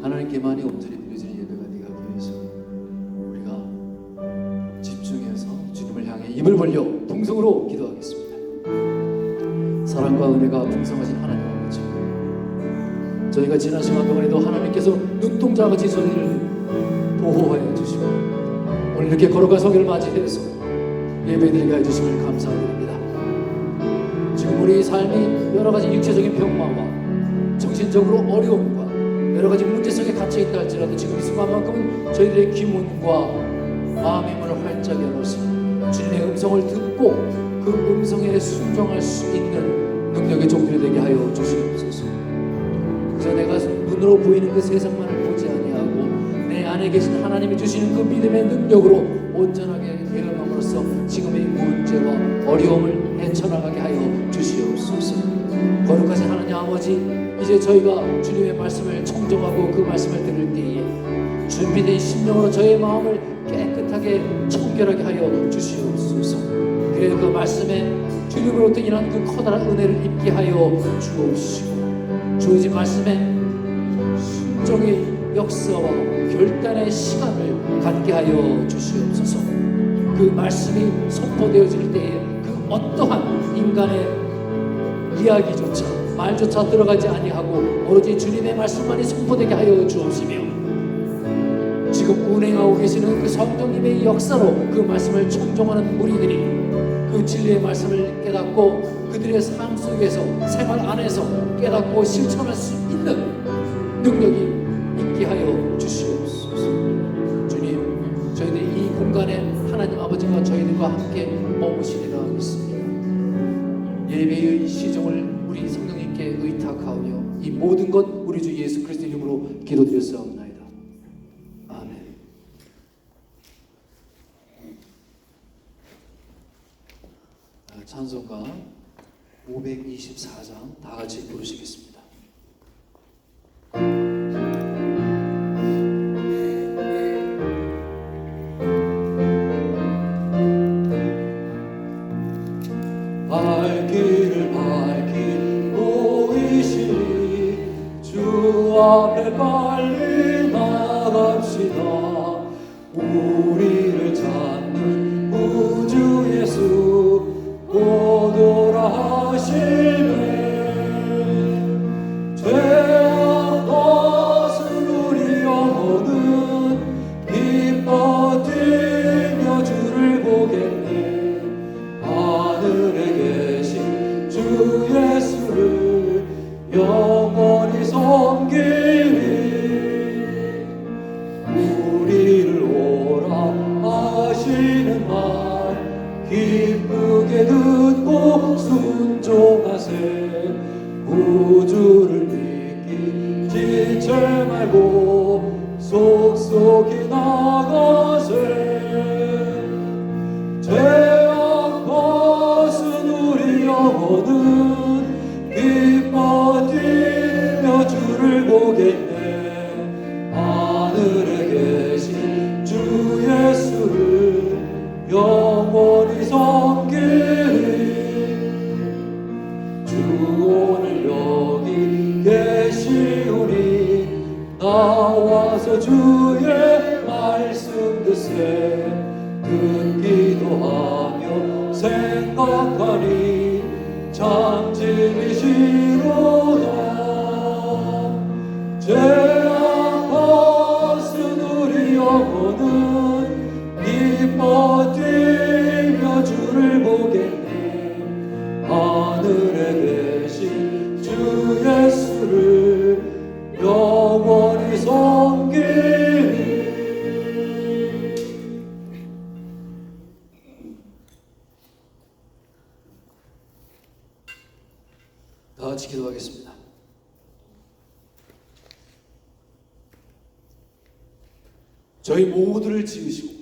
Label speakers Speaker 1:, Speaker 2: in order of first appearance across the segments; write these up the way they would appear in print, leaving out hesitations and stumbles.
Speaker 1: 하나님께만이 온전히 드려지는 예배가 되기 위해서 우리가 집중해서 주님을 향해 입을 벌려 동성으로 기도하겠습니다. 사랑과 은혜가 풍성하신 하나님 아버지, 저희가 지난 시간 동안에도 하나님께서 눈동자같이 저희를 보호하여 주시고 오늘 이렇게 거룩한 성회를 맞이해서 예배드리게 해주심을 감사드립니다. 지금 우리 삶이 여러가지 육체적인 병마와 정신적으로 어려움과 여러가지 문제 속에 갇혀있다 할지라도 지금 이 순간만큼은 저희들의 귀문과 마음의 문을 활짝 열어서 주님의 음성을 듣고 그 음성에 순종할 수 있는 능력의 종들이 되게 하여 주시옵소서. 그래서 내가 눈으로 보이는 그 세상만을 보지 아니하고 내 안에 계신 하나님이 주시는 그 믿음의 능력으로 온전하게 대응함으로써 지금의 문제와 어려움을 헤쳐나가게 하여 주시옵소서. 거룩하신 하나님 아버지, 이제 저희가 주님의 말씀을 청정하고 그 말씀을 들을 때에 준비된 심령으로 저의 마음을 깨끗하게 청결하게 하여 주시옵소서. 그래야 그 말씀에 주님으로부터 인한 그 커다란 은혜를 입게 하여 주옵시고 주어진 말씀에 순종의 역사와 결단의 시간을 갖게 하여 주시옵소서. 그 말씀이 선포되어질 때에 그 어떠한 인간의 이야기조차 말조차 들어가지 아니하고 오로지 주님의 말씀만이 선포되게 하여 주옵시며 지금 운행하고 계시는 그 성령님의 역사로 그 말씀을 청종하는 무리들이 그 진리의 말씀을 깨닫고 그들의 삶 속에서 생활 안에서 깨닫고 실천할 수 있는 능력이 있게 하여 주시옵소서. 주님, 저희들이 이 공간에 하나님 아버지가 저희들과 함께 머무시리라 믿습니다. 예배의 시종을 우리 성령님께 의탁하오며 이 모든 것 우리 주 예수 그리스도 이름으로 기도드렸사옵나이다. 아멘. 찬송가 524장 다 같이 부르시겠습니다.
Speaker 2: 발길을 밝히 보이시니 주 앞에 빨리 나갑시다. 우리를 찾는 우주 예수 오도라 하시네. 죄악 벗은 우리 영혼은 기뻐 뛰며 주를 보겠네. 하늘에 계신 주 예수를 영원히 섬기리. 우리를 오라 하시는 말 기쁘게 듣고 순종하세. 우주를 믿기 지체 말고 속속히 나가세. 죄악 벗은 우리 영혼은 기뻐 뛰며 주를 보겠네. 하늘에 계신 주 예수를 영원히 섬기리. 주 오늘 여기 계시오니 나와서 주의 말씀 듣세. 듣기도 하며 생각하니 참 진리시로다. 죄악 벗은 우리 영혼은 기뻐 뛰며 주를 보겠네. 하늘에 계신 주 예수를 영원히 섬기리.
Speaker 1: 다 같이 기도하겠습니다. 저희 모두를 지으시고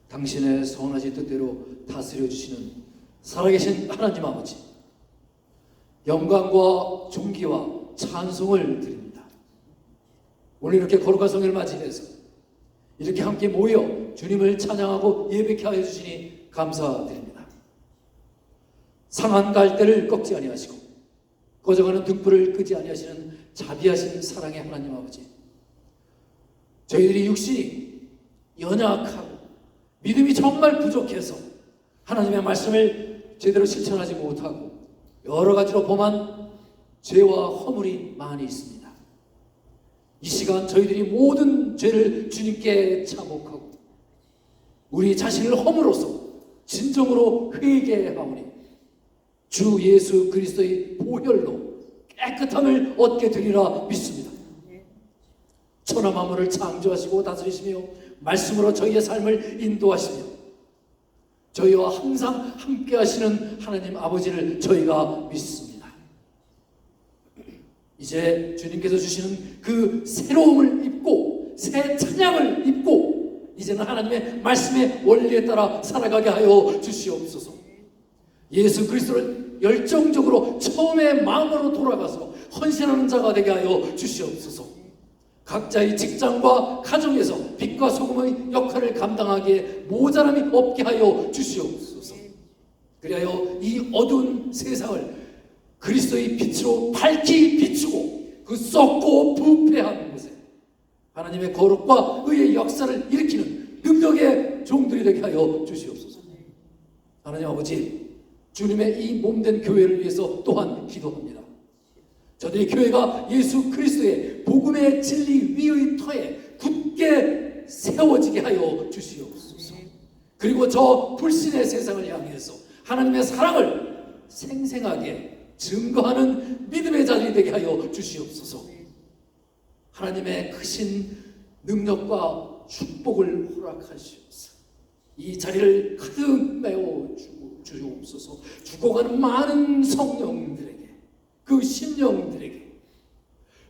Speaker 1: 당신의 선하신 뜻대로 다스려 주시는 살아계신 하나님 아버지, 영광과 존귀와 찬송을 드립니다. 오늘 이렇게 거룩한 성회를 맞이해서 이렇게 함께 모여 주님을 찬양하고 예배케 하여 주시니 감사드립니다. 상한 갈대를 꺾지 아니하시고 꺼져가는 등불을 끄지 아니하시는 자비하신 사랑의 하나님 아버지, 저희들이 육신이 연약하고 믿음이 정말 부족해서 하나님의 말씀을 제대로 실천하지 못하고 여러 가지로 범한 죄와 허물이 많이 있습니다. 이 시간 저희들이 모든 죄를 주님께 자복하고 우리 자신을 허물어서 진정으로 회개하오니 주 예수 그리스도의 보혈로 깨끗함을 얻게 되리라 믿습니다. 천하 만물을 창조하시고 다스리시며 말씀으로 저희의 삶을 인도하시며 저희와 항상 함께 하시는 하나님 아버지를 저희가 믿습니다. 이제 주님께서 주시는 그 새로움을 입고 새 찬양을 입고 이제는 하나님의 말씀의 원리에 따라 살아가게 하여 주시옵소서. 예수 그리스도를 열정적으로 처음의 마음으로 돌아가서 헌신하는 자가 되게 하여 주시옵소서. 각자의 직장과 가정에서 빛과 소금의 역할을 감당하기에 모자람이 없게 하여 주시옵소서. 그리하여 이 어두운 세상을 그리스도의 빛으로 밝히 비추고 그 썩고 부패한 곳에 하나님의 거룩과 의의 역사를 일으키는 능력의 종들이 되게 하여 주시옵소서. 하나님 아버지, 주님의 이 몸된 교회를 위해서 또한 기도합니다. 저들의 교회가 예수 그리스도의 복음의 진리 위의 터에 굳게 세워지게 하여 주시옵소서. 그리고 저 불신의 세상을 향해서 하나님의 사랑을 생생하게 증거하는 믿음의 자들이 되게 하여 주시옵소서. 하나님의 크신 능력과 축복을 허락하시옵소서. 이 자리를 가득 메워 주옵소서. 죽어가는 많은 성령들에게, 그 심령들에게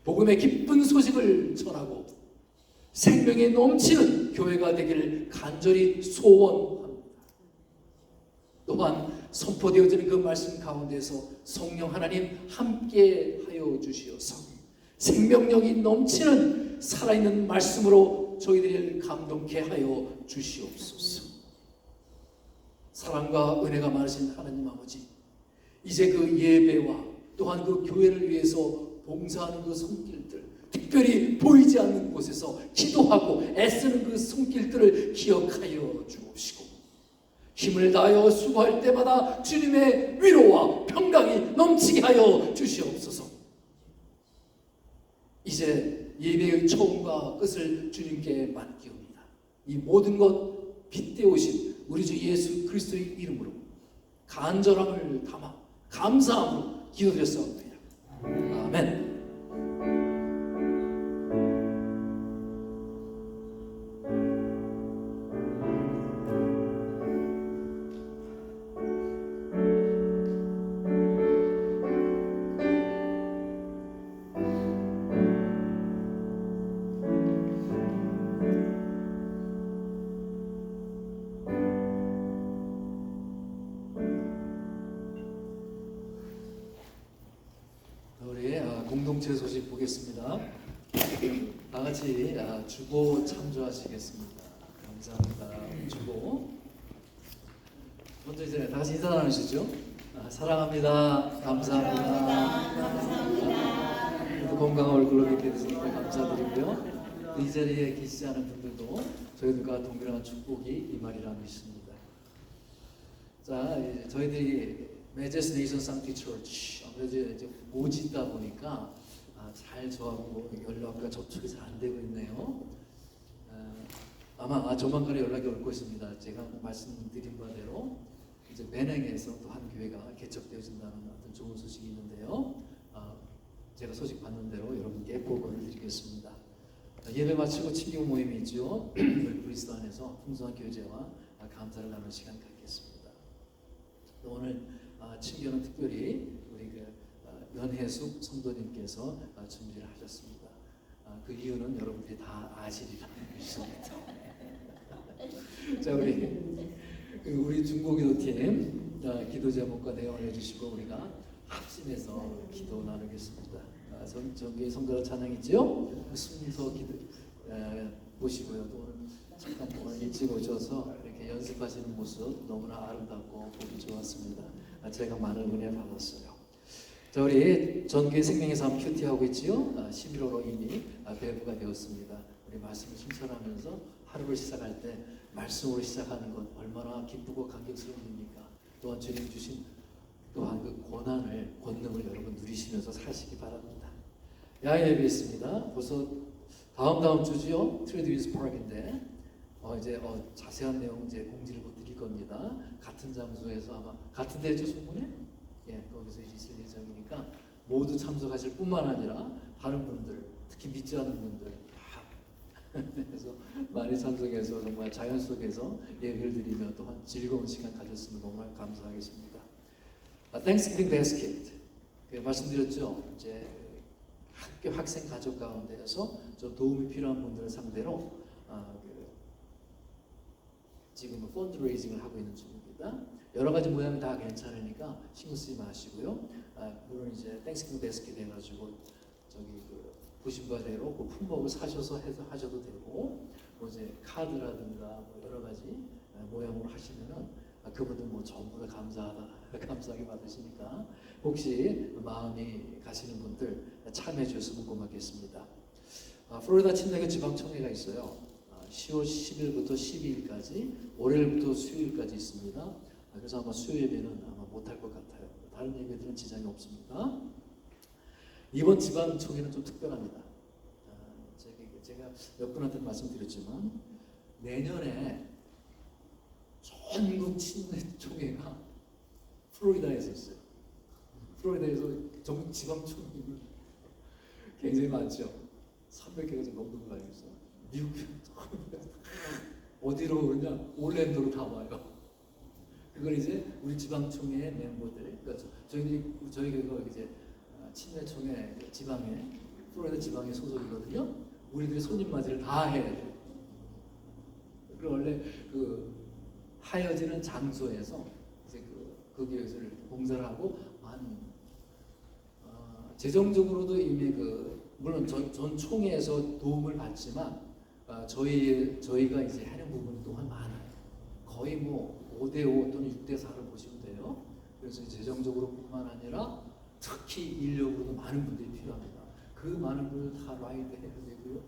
Speaker 1: 복음의 기쁜 소식을 전하고 생명이 넘치는 교회가 되기를 간절히 소원합니다. 또한 선포되어지는 그 말씀 가운데서 성령 하나님 함께 하여 주시어서 생명력이 넘치는 살아있는 말씀으로 저희들을 감동케 하여 주시옵소서. 사랑과 은혜가 많으신 하나님 아버지, 이제 그 예배와 또한 그 교회를 위해서 봉사하는 그 손길들, 특별히 보이지 않는 곳에서 기도하고 애쓰는 그 손길들을 기억하여 주옵시고 힘을 다하여 수고할 때마다 주님의 위로와 평강이 넘치게 하여 주시옵소서. 이제 예배의 처음과 끝을 주님께 맡기옵니다. 이 모든 것 빗대오신 우리 주 예수 그리스도의 이름으로 간절함을 담아 감사함으로 기도드렸사옵나이다. 아멘. 공동체 소식 보겠습니다. 다 같이 주보 참조하시겠습니다. 감사합니다. 주보. 먼저 이제 다 같이 인사 나누시죠. 사랑합니다. 감사합니다. 건강한 얼굴로 뵙게 되시니까 감사드리고요. 이 자리에 계시지 않은 분들도 저희들과 동일한 축복이 임하리라 믿습니다. 자, 저희들이 Majesty Nation Sanctuary Church 아무래도 이제 모지다 보니까 잘 저하고 연락과 접촉이 잘 안 되고 있네요. 아마 조만간에 연락이 올 것입니다. 제가 말씀드린 바대로 이제 베냉에서 또 한 교회가 개척되어진다는 어떤 좋은 소식이 있는데요. 제가 소식 받는 대로 여러분께 보고를 드리겠습니다. 예배 마치고 친교 모임이 있죠. 그리스도 안에서 풍성한 교제와 감사를 나눌 시간 갖겠습니다. 또 오늘 친교는 특별히 우리 연혜숙 성도님께서 준비를 하셨습니다. 그 이유는 여러분들이 다 아시리라 믿습니다. 자, 우리 중고기도팀 기도 제목과 내용을 해주시고 우리가 합심해서 기도 나누겠습니다. 저기 성도가 찬양이죠. 순서 기도 보시고요. 또 오늘 잠깐 오늘 일찍 오셔서 이렇게 연습하시는 모습 너무나 아름답고 보기 좋았습니다. 제가 많은 은혜 받았어요. 자, 우리 전교회 생명의 삶 큐티 하고 있지요. 11호로 이미 배부가 되었습니다. 우리 말씀을 실천하면서 하루를 시작할 때 말씀으로 시작하는 것 얼마나 기쁘고 감격스러운 일입니까? 또한 주님 주신 또한 그 권능을 여러분 누리시면서 사시기 바랍니다. 야외 예배 있습니다. 벌써 다음 주지요. 트레드윈스 파크인데 이제 자세한 내용 이제 공지를 못 드릴 겁니다. 같은 장소에서 아마 같은 데죠, 소문에? 예, 거기서 있을 예정이니까 모두 참석하실 뿐만 아니라 다른 분들, 특히 믿지 않는 분들 다 그래서 많이 참석해서 정말 자연 속에서 예배를 드리며 또한 즐거운 시간 가졌으면 정말 감사하겠습니다. Thanksgiving Basket 말씀드렸죠. 이제 학교 학생 가족 가운데에서 좀 도움이 필요한 분들을 상대로 지금 펀드레이징을 하고 있는 중입니다. 여러 가지 모양이 다 괜찮으니까 신경 쓰지 마시고요. 물론 이제 땡스기빙 베스킷 해가지고 저기 보신 바대로 그 품목을 사셔서 해서 하셔도 되고, 뭐 이제 카드라든가 뭐 여러 가지 모양으로 하시면은 그분들 뭐 전부 다 감사하게 받으시니까 혹시 마음이 가시는 분들 참여해 주셨으면 고맙겠습니다. 플로리다 침례교 지방총회가 있어요. 10월 10일부터 12일까지 월요일부터 수요일까지 있습니다. 그래서 아마 수요 예배는 아마 못할 것 같아요. 다른 예배들은 지장이 없습니다. 이번 지방총회는 좀 특별합니다. 제가 몇 분한테 말씀드렸지만 내년에 전국 침례총회가 플로리다에서 있어요. 플로리다에서 전국 지방총회는 굉장히 많죠. 300개가 좀 넘는 거 아니겠어요? 미국 어디로 그러냐? 올랜도로 다 와요. 그걸 이제 우리 지방총회 멤버들, 그러니까 저희가 이제 침례총회 지방에 플로리다 지방에 소속이거든요. 우리들이 손님 맞이를 다 해야 돼요. 그 원래 그 하여지는 장소에서 이제 거기에서 봉사를 하고 재정적으로도 이미 물론 전 총회에서 도움을 받지만 저희가 이제 하는 부분이 또한 많아요. 거의 뭐 5대5 또는 6대4를 보시면 돼요. 그래서 재정적으로뿐만 아니라 특히 인력으로도 많은 분들이 필요합니다. 그 많은 분들 다 라이드 해야 되고요.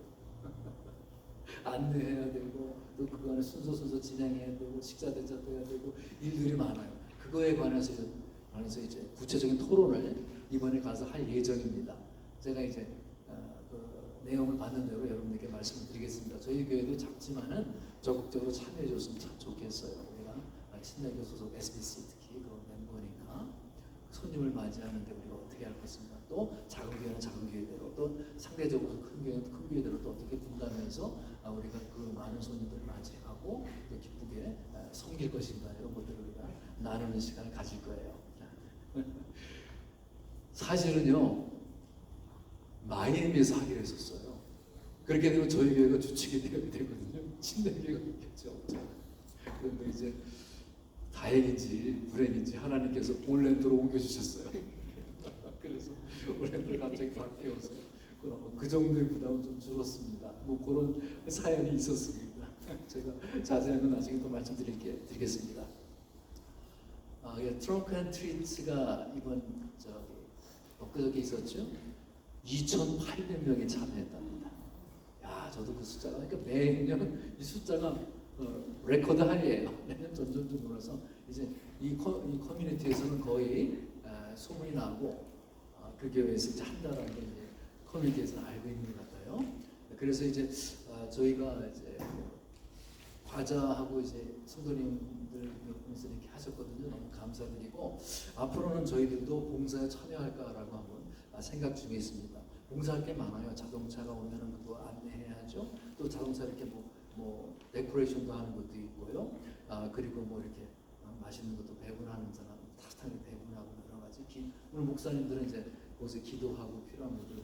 Speaker 1: 안내해야 되고 또 그 안에 순서 진행해야 되고 식사 대접도 해야 되고 일들이 많아요. 그거에 관해서 이제 구체적인 토론을 이번에 가서 할 예정입니다. 제가 이제 내용을 받는 대로 여러분들께 말씀을 드리겠습니다. 저희 교회도 작지만은 적극적으로 참여해 줬으면 참 좋겠어요. 우리가 침례교 소속 SBC 특히 그 멤버니까 손님을 맞이하는데 우리가 어떻게 할 것인가, 또 작은 교회는 작은 교회대로, 또 상대적으로 큰 교회는 큰 교회대로 또 어떻게 분담해서 우리가 그 많은 손님들을 맞이하고 또 기쁘게 섬길 것인가, 이런 것들을 우리가 나누는 시간을 가질 거예요. 사실은요, 마이애미에서 하기로 했었어요. 그렇게 되면 저희 교회가 주축이 되거든요. 침례교회가 있겠죠. 그런데 이제 다행인지 불행인지 하나님께서 올랜도로 옮겨주셨어요. 그래서 올랜도를 갑자기 바뀌어서 그 정도의 부담은 좀 줄었습니다. 뭐 그런 사연이 있었습니다. 제가 자세한 건 나중에 또 말씀드리겠습니다. 트렁크 앤 트리트가 이번 엊그저께 있었죠. 2,800명이 참여했답니다. 야, 저도 그 숫자가, 그러니까 매년 이 숫자가 레코드 할이에요. 매년 점점 늘어서 이제 이 커뮤니티에서는 거의 소문이 나고 그 교회에서 이제 한다라는 걸 이제 커뮤니티에서는 알고 있는 것 같아요. 그래서 이제 저희가 이제 과자하고 이제 성도님들 몇 분이서 이렇게 하셨거든요. 너무 감사드리고 앞으로는 저희들도 봉사에 참여할까라고 한번 생각 중에 있습니다. 봉사할 게 많아요. 자동차가 오면은 그거 안내해야죠. 또 자동차 이렇게 뭐 데코레이션도 하는 것도 있고요. 그리고 뭐 이렇게 맛있는 것도 배분하는 사람, 따뜻하게 배분하고 여러 가지. 오늘 목사님들은 이제 거기서 기도하고 필요한 것들을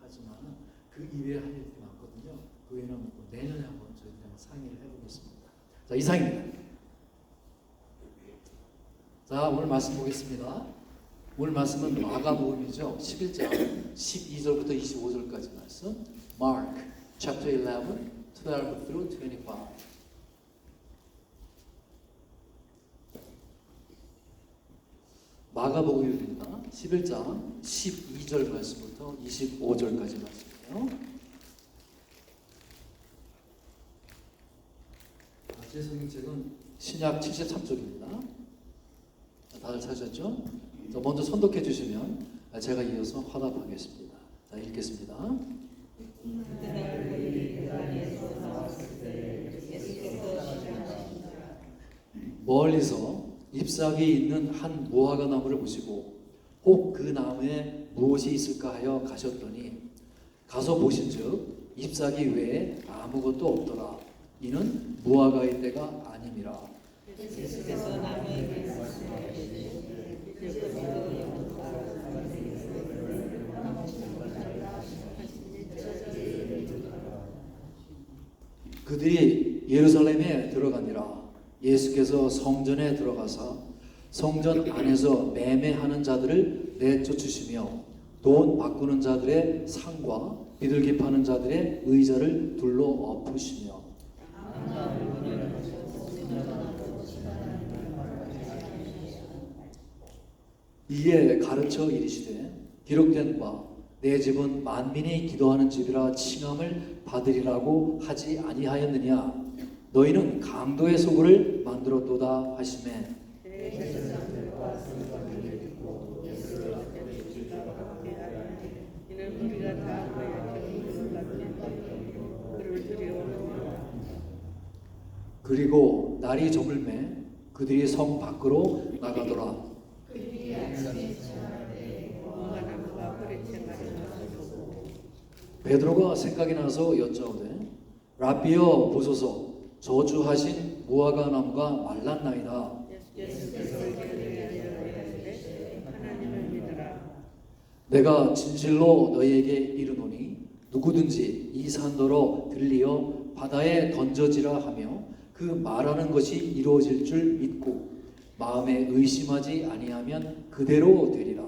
Speaker 1: 하지만은 그 이외에 할 일이 많거든요. 그 외에는 내년에 한번 저희들랑 상의를 해보겠습니다. 자, 이상입니다. 자, 오늘 말씀 보겠습니다. 오늘 말씀은 마가복음이죠. 11장 12절부터 25절까지 말씀. Mark chapter 11, 12 through 25. 마가복음입니다. 11장 12절 말씀부터 25절까지 말씀이에요. 제 성경책은 신약 73쪽입니다. 다들 찾으셨죠? 먼저 선독해 주시면 제가 이어서 화답하겠습니다. 자, 읽겠습니다. 멀리서 잎사귀 있는 한 무화과 나무를 보시고 혹 그 나무에 무엇이 있을까 하여 가셨더니 가서 보신즉 잎사귀 외에 아무것도 없더라. 이는 무화과의 때가 아님이라. 그들이 예루살렘에 들어가니라. 예수께서 성전에 들어가사 성전 안에서 매매하는 자들을 내쫓으시며 돈 바꾸는 자들의 상과 비둘기 파는 자들의 의자를 둘러 엎으시며 이에 가르쳐 이르시되 기록된 바 내 집은 만민이 기도하는 집이라 칭함을 받으리라고 하지 아니하였느냐. 너희는 강도의 소굴을 만들었도다 하시매 그리고 날이 저물매 그들이 성 밖으로 나가더라. 베드로가 생각이 나서 여짜오되 라비여 보소서 저주하신 무화과 나무가 말랐나이다. 내가 진실로 너희에게 이르노니 누구든지 이 산더러 들리어 바다에 던져지라 하며 그 말하는 것이 이루어질 줄 믿고 마음에 의심하지 아니하면 그대로 되리라.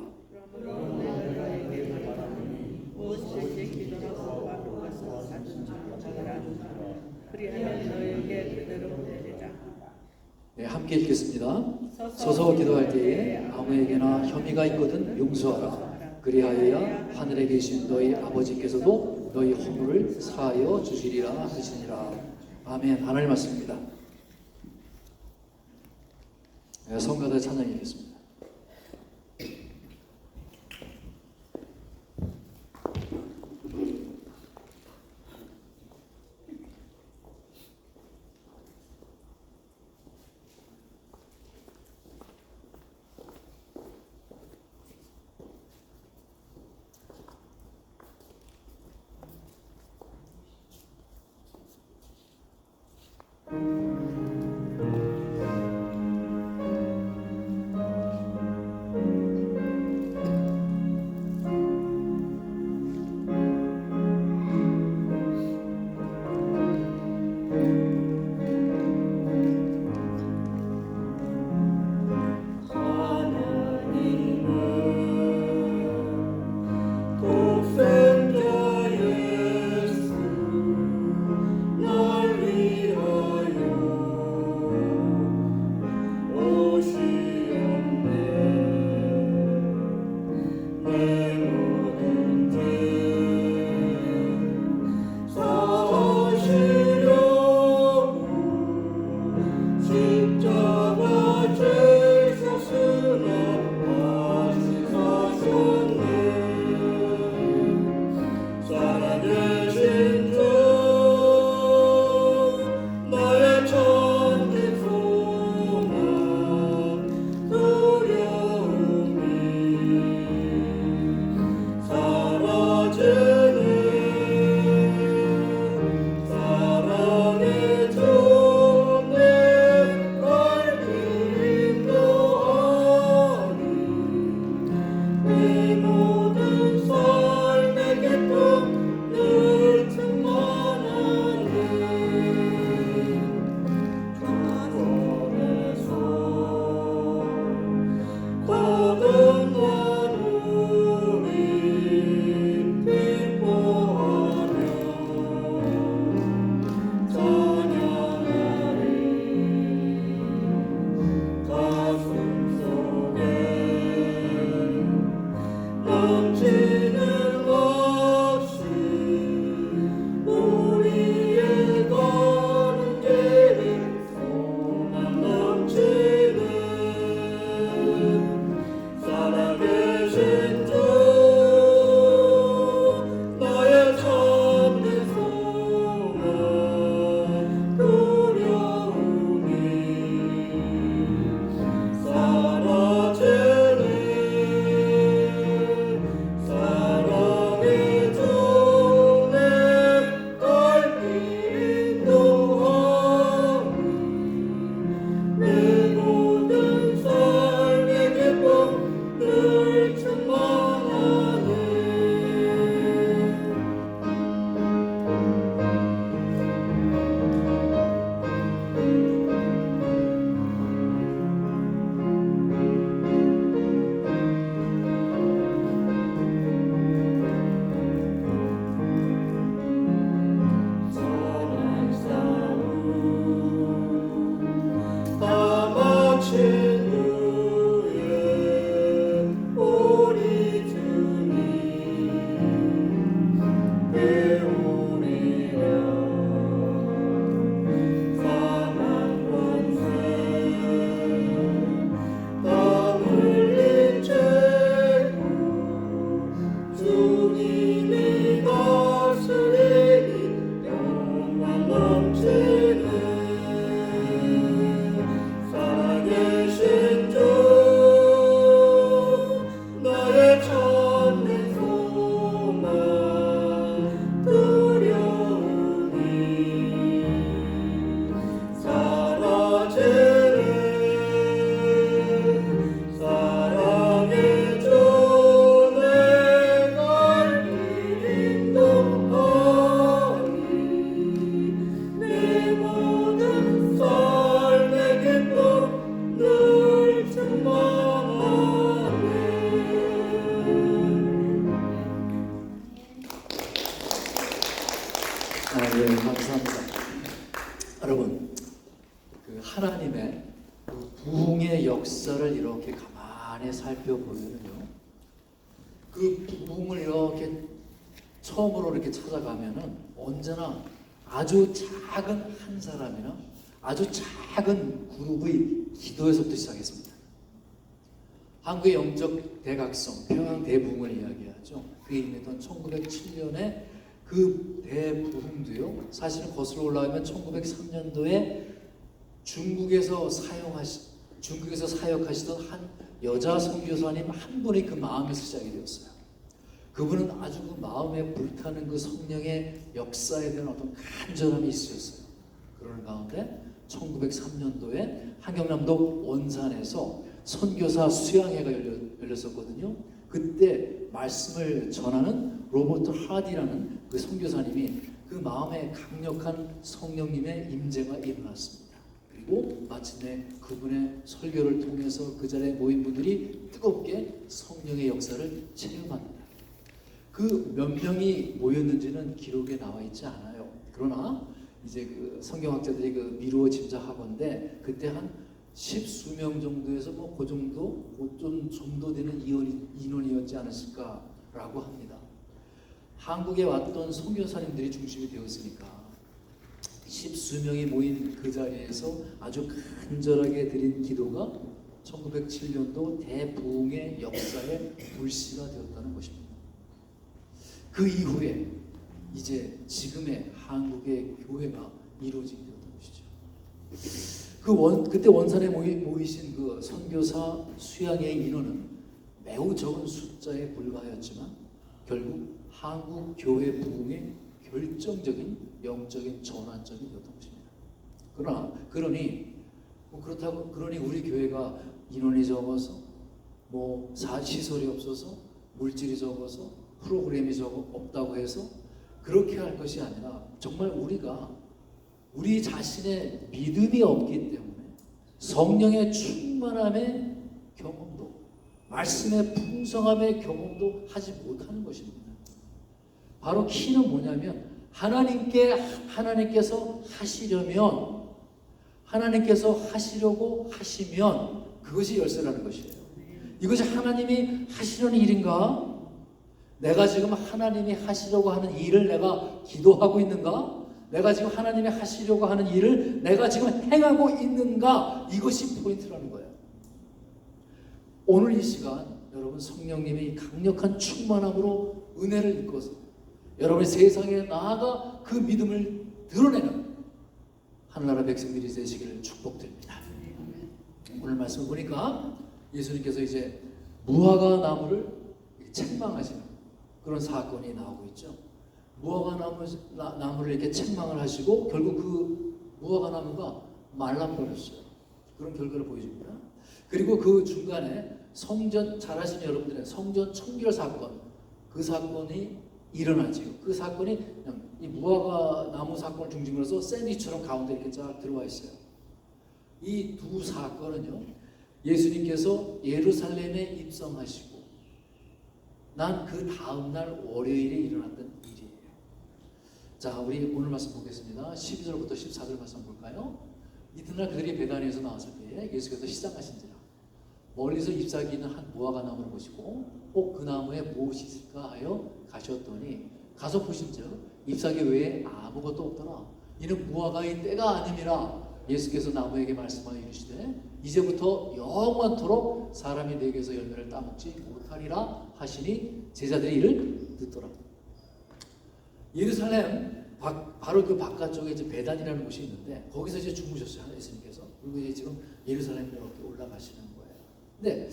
Speaker 1: 네, 함께 읽겠습니다. 서서 기도할 때에 아무에게나 혐의가 있거든 용서하라. 그리하여야 하늘에 계신 너희 아버지께서도 너희 허물을 사하여 주시리라 하시니라. 아멘. 하나님 말씀입니다. 네, 성가대 찬양이겠습니다. 예, 감사합니다. 여러분, 그 하나님의 그 부흥의 역사를 이렇게 가만히 살펴보면요, 그 부흥을 이렇게 처음으로 이렇게 찾아가면은 언제나 아주 작은 한 사람이나 아주 작은 그룹의 기도에서부터 시작했습니다. 한국의 영적 대각성, 평양 대부흥을 이야기하죠. 그게 있던 1907년에 그 대부흥도요, 사실은 거슬러 올라가면 1903년도에 중국에서 사역하시던 한 여자 선교사님 한 분이 그 마음에서 시작이 되었어요. 그분은 아주 그 마음에 불타는 그 성령의 역사에 대한 어떤 간절함이 있으셨어요. 그러는 가운데 1903년도에 한경남도 원산에서 선교사 수양회가 열렸었거든요. 그때 말씀을 전하는 로버트 하디라는 그 선교사님이 그 마음에 강력한 성령님의 임재가 일어났습니다. 그리고 마침내 그분의 설교를 통해서 그 자리에 모인 분들이 뜨겁게 성령의 역사를 체험합니다. 그 몇 명이 모였는지는 기록에 나와 있지 않아요. 그러나 이제 그 성경학자들이 그 미루어 짐작하건대 그때 한 10수명 정도에서 뭐 그 정도 되는 인원이었지 않았을까라고 합니다. 한국에 왔던 선교사님들이 중심이 되었으니까 10수명이 모인 그 자리에서 아주 간절하게 드린 기도가 1907년도 대부흥의 역사의 불씨가 되었다는 것입니다. 그 이후에 이제 지금의 한국의 교회가 이루어지게 되었던 것이죠. 그때 원산에 모이신 그 선교사 수양의 인원은 매우 적은 숫자에 불과하였지만 결국 한국 교회 부흥의 결정적인 영적인 전환점이 되었던 것입니다. 그러니 우리 교회가 인원이 적어서 뭐 시설이 없어서 물질이 적어서 프로그램이 없다고 해서 그렇게 할 것이 아니라 정말 우리가 우리 자신의 믿음이 없기 때문에 성령의 충만함의 경험도, 말씀의 풍성함의 경험도 하지 못하는 것입니다. 바로 키는 뭐냐면 하나님께서 하시려고 하시면 그것이 열쇠라는 것이에요. 이것이 하나님이 하시려는 일인가? 내가 지금 하나님이 하시려고 하는 일을 내가 기도하고 있는가? 내가 지금 하나님이 하시려고 하는 일을 내가 지금 행하고 있는가? 이것이 포인트라는 거예요. 오늘 이 시간 여러분 성령님의 강력한 충만함으로 은혜를 입고서 여러분의 세상에 나아가 그 믿음을 드러내는 하늘나라 백성들이 되시기를 축복드립니다. 오늘 말씀을 보니까 예수님께서 이제 무화과 나무를 책망하시는 그런 사건이 나오고 있죠. 무화과 나무를 이렇게 책망을 하시고 결국 그 무화과 나무가 말라버렸어요. 그런 결과를 보여줍니다. 그리고 그 중간에 성전, 잘 아시는 여러분들의 성전 청결 사건, 그 사건이 일어나지요. 그 사건이 그냥 이 무화과 나무 사건을 중심으로 해서 샌드위치처럼 가운데 이렇게 쫙 들어와 있어요. 이 두 사건은요, 예수님께서 예루살렘에 입성하시고 난 그 다음날 월요일에 일어났던 일이에요. 자, 우리 오늘 말씀 보겠습니다. 12절부터 14절 말씀 볼까요? 이튿날 그들이 베다니에서 나왔을 때에 예수께서 시장하신지라 멀리서 잎사귀 있는 한 무화과 나무를 보시고 꼭 그 나무에 무엇이 있을까 하여 가셨더니 가서 보신즉 잎사귀 외에 아무것도 없더라. 이는 무화과의 때가 아님이라. 예수께서 나무에게 말씀하여 이르시되 이제부터 영원토록 사람이 내게서 열매를 따먹지 못하리라 하시니 제자들이 이를 듣더라. 예루살렘 바로 그 바깥쪽에 이제 베단이라는 곳이 있는데 거기서 이제 주무셨어요, 예수님께서. 그리고 이제 지금 예루살렘으로 이렇게 올라가시는 거예요. 근데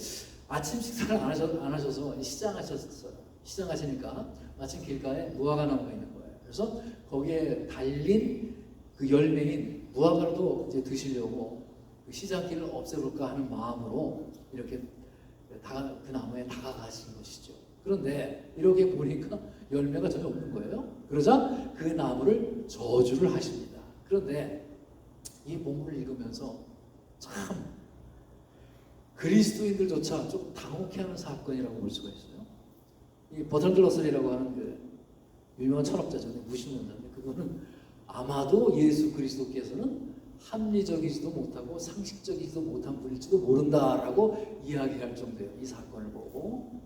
Speaker 1: 아침 식사를 안 하셔서 시장하셨어요. 시장하시니까 마침 길가에 무화과 나무가 있는 거예요. 그래서 거기에 달린 그 열매인 무화과도 이제 드시려고 그 시장길을 없애볼까 하는 마음으로 이렇게 그 나무에 다가가신 것이죠. 그런데 이렇게 보니까 열매가 전혀 없는 거예요. 그러자 그 나무를 저주를 하십니다. 그런데 이 본문을 읽으면서 참 그리스도인들조차 좀 당혹해하는 사건이라고 볼 수가 있어요. 이 버틀 러셀이라고 하는 그 유명한 철학자죠. 무신론자인데 그거는 아마도 예수 그리스도께서는 합리적이지도 못하고 상식적이지도 못한 분일지도 모른다라고 이야기할 정도예요. 이 사건을 보고.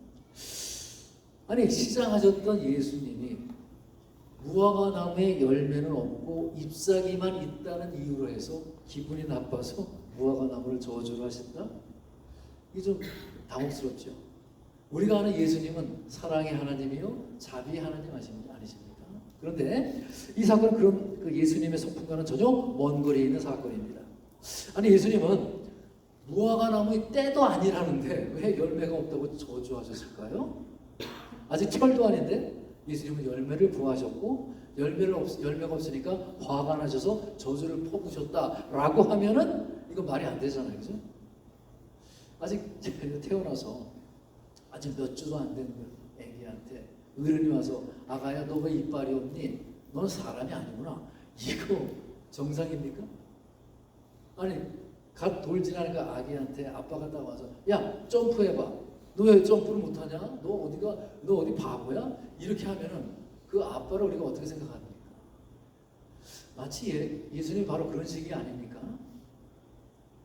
Speaker 1: 아니 시장하셨던 예수님이 무화과 나무에 열매는 없고 잎사귀만 있다는 이유로 해서 기분이 나빠서 무화과 나무를 저주를 하신다? 이게 좀 당혹스럽죠. 우리가 아는 예수님은 사랑의 하나님이요 자비의 하나님 아니십니까? 그런데 이 사건은 그런 그 예수님의 소풍과는 전혀 먼 거리에 있는 사건입니다. 아니 예수님은 무화과 나무의 때도 아니라는데 왜 열매가 없다고 저주하셨을까요? 아직 철도 아닌데 예수님은 열매를 부하셨고 열매가 없으니까 화가 나셔서 저주를 퍼부으셨다라고 하면은 이거 말이 안 되잖아요, 그죠? 아직 태어나서 아직 몇 주도 안 된 애기한테 어른이 와서 아가야 너 왜 이빨이 없니? 너는 사람이 아니구나. 이거 정상입니까? 아니 갓 돌 지나니까 아기한테 아빠가 딱 와서 야 점프해봐. 너 왜 점프를 못하냐? 너 어디 바보야? 이렇게 하면은 그 아빠를 우리가 어떻게 생각합니까? 마치 예수님이 바로 그런 식이 아닙니까?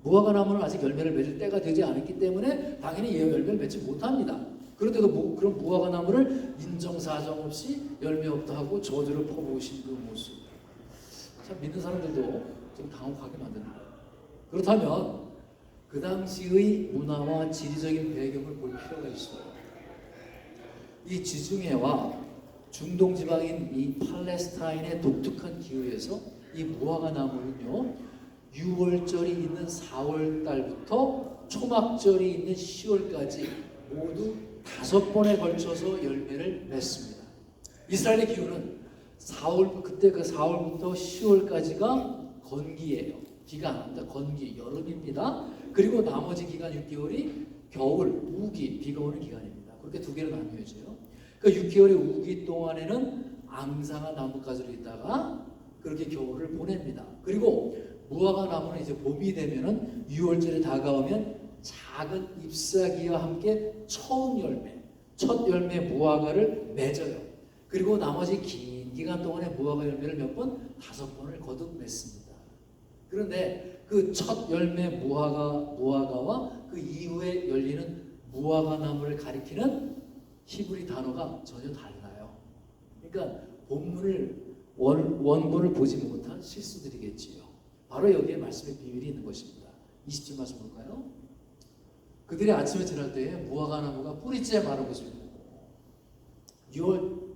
Speaker 1: 무화과 나무는 아직 열매를 맺을 때가 되지 않았기 때문에 당연히 열매를 맺지 못합니다. 그런데도 그런 무화과 나무를 인정사정 없이 열매 없다 하고 저주를 퍼부으신 그 모습, 참 믿는 사람들도 좀 당혹하게 만듭니다. 그렇다면 그 당시의 문화와 지리적인 배경을 볼 필요가 있어요. 이 지중해와 중동 지방인 이 팔레스타인의 독특한 기후에서 이 무화과 나무는요 6월절이 있는 4월 달부터 초막절이 있는 10월까지 모두 5번에 걸쳐서 열매를 맺습니다. 이스라엘의 기후는 그때 그 4월부터 10월까지가 건기예요. 기간, 건기, 여름입니다. 그리고 나머지 기간 6개월이 겨울, 우기, 비가 오는 기간입니다. 그렇게 두 개로 나뉘어져요. 그 6개월의 우기 동안에는 앙상한 나뭇가지로 있다가 그렇게 겨울을 보냅니다. 그리고 무화과 나무는 이제 봄이 되면은 6월절에 다가오면 작은 잎사귀와 함께 첫 열매 무화과를 맺어요. 그리고 나머지 긴 기간 동안에 무화과 열매를 몇 번? 5번을 거듭 맺습니다. 그런데 그 첫 열매 무화과와 그 이후에 열리는 무화과 나무를 가리키는 히브리 단어가 전혀 달라요. 그러니까 본문을 원본을 보지 못한 실수들이겠지요. 바로 여기에 말씀의 비밀이 있는 것입니다. 20절 말씀 볼까요? 그들이 아침에 지날 때에 무화과 나무가 뿌리째 마른 것을 보고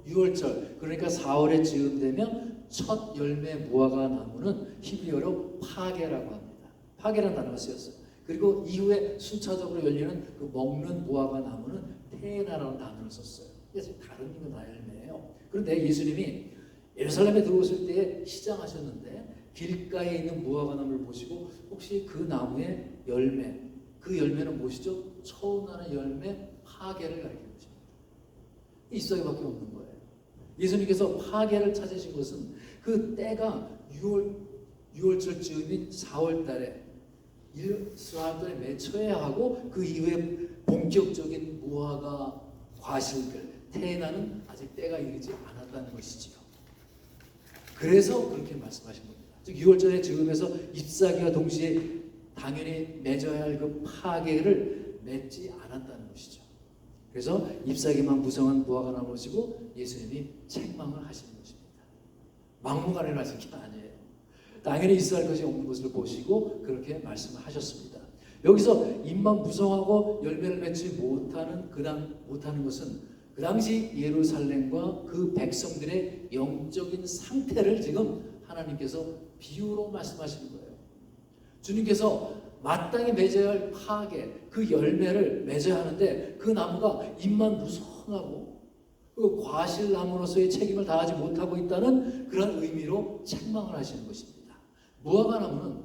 Speaker 1: 6월절 그러니까 4월에 즈음 되면 첫 열매 무화과 나무는 히브리어로 파게라고 합니다. 파게라는 단어가 쓰였어요. 그리고 이후에 순차적으로 열리는 그 먹는 무화과 나무는 테나라는 단어를 썼어요. 그래서 다른 이건 다 열매예요. 그런데 예수님이 예루살렘에 들어오실 때에 시장하셨는데 길가에 있는 무화과 나무를 보시고 혹시 그 나무의 열매, 그 열매는 무엇이죠? 처음 나는 열매 파게를 가리키는 것입니다. 잎사귀밖에 없는 거예요. 예수님께서 파게를 찾으신 것은 그 때가 6월절 즈음인 4월 달에 사람들이 맺혀야 하고 그 이후에 본격적인 무화과 과실들, 테나는 아직 때가 이르지 않았다는 것이지요. 그래서 그렇게 말씀하신 겁니다. 즉 6월절의 즈음에서 잎사귀와 동시에 당연히 맺어야 할 그 파게를 맺지 않았다는 것이죠. 그래서 잎사귀만 무성한 무화과 나무를 보시고 예수님이 책망을 하시는 것입니다. 막무가내로 하신 게 아니에요. 당연히 있어야 할 것이 없는 것을 보시고 그렇게 말씀을 하셨습니다. 여기서 잎만 무성하고 열매를 맺지 못하는 것은 그 당시 예루살렘과 그 백성들의 영적인 상태를 지금 하나님께서 비유로 말씀하시는 거예요. 주님께서 마땅히 맺어야 할 파게, 그 열매를 맺어야 하는데 그 나무가 잎만 무성하고 그 과실나무로서의 책임을 다하지 못하고 있다는 그런 의미로 책망을 하시는 것입니다. 무화과 나무는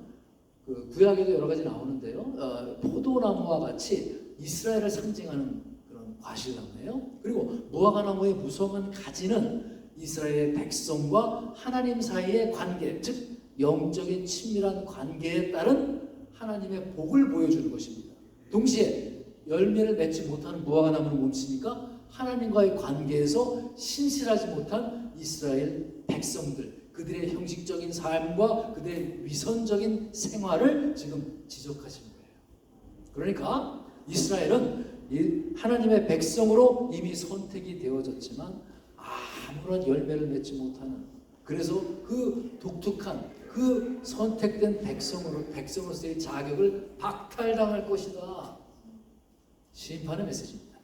Speaker 1: 그 구약에도 여러 가지 나오는데요. 포도나무와 같이 이스라엘을 상징하는 그런 과실나무예요. 그리고 무화과 나무의 무성한 가지는 이스라엘의 백성과 하나님 사이의 관계, 즉 영적인 친밀한 관계에 따른 하나님의 복을 보여주는 것입니다. 동시에 열매를 맺지 못하는 무화과 나무는 뭡니까? 하나님과의 관계에서 신실하지 못한 이스라엘 백성들, 그들의 형식적인 삶과 그들의 위선적인 생활을 지금 지적하신 거예요. 그러니까 이스라엘은 하나님의 백성으로 이미 선택이 되어졌지만 아무런 열매를 맺지 못하는, 그래서 그 독특한 그 선택된 백성으로서의 자격을 박탈당할 것이다. 심판의 메시지입니다.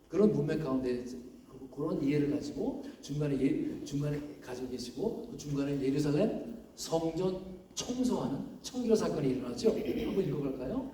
Speaker 1: 그런 문맥 가운데 그런 이해를 가지고 중간에 가지고 계시고, 그 중간에 예루살렘 성전 청소하는 청결 사건이 일어나죠. 한번 읽어볼까요?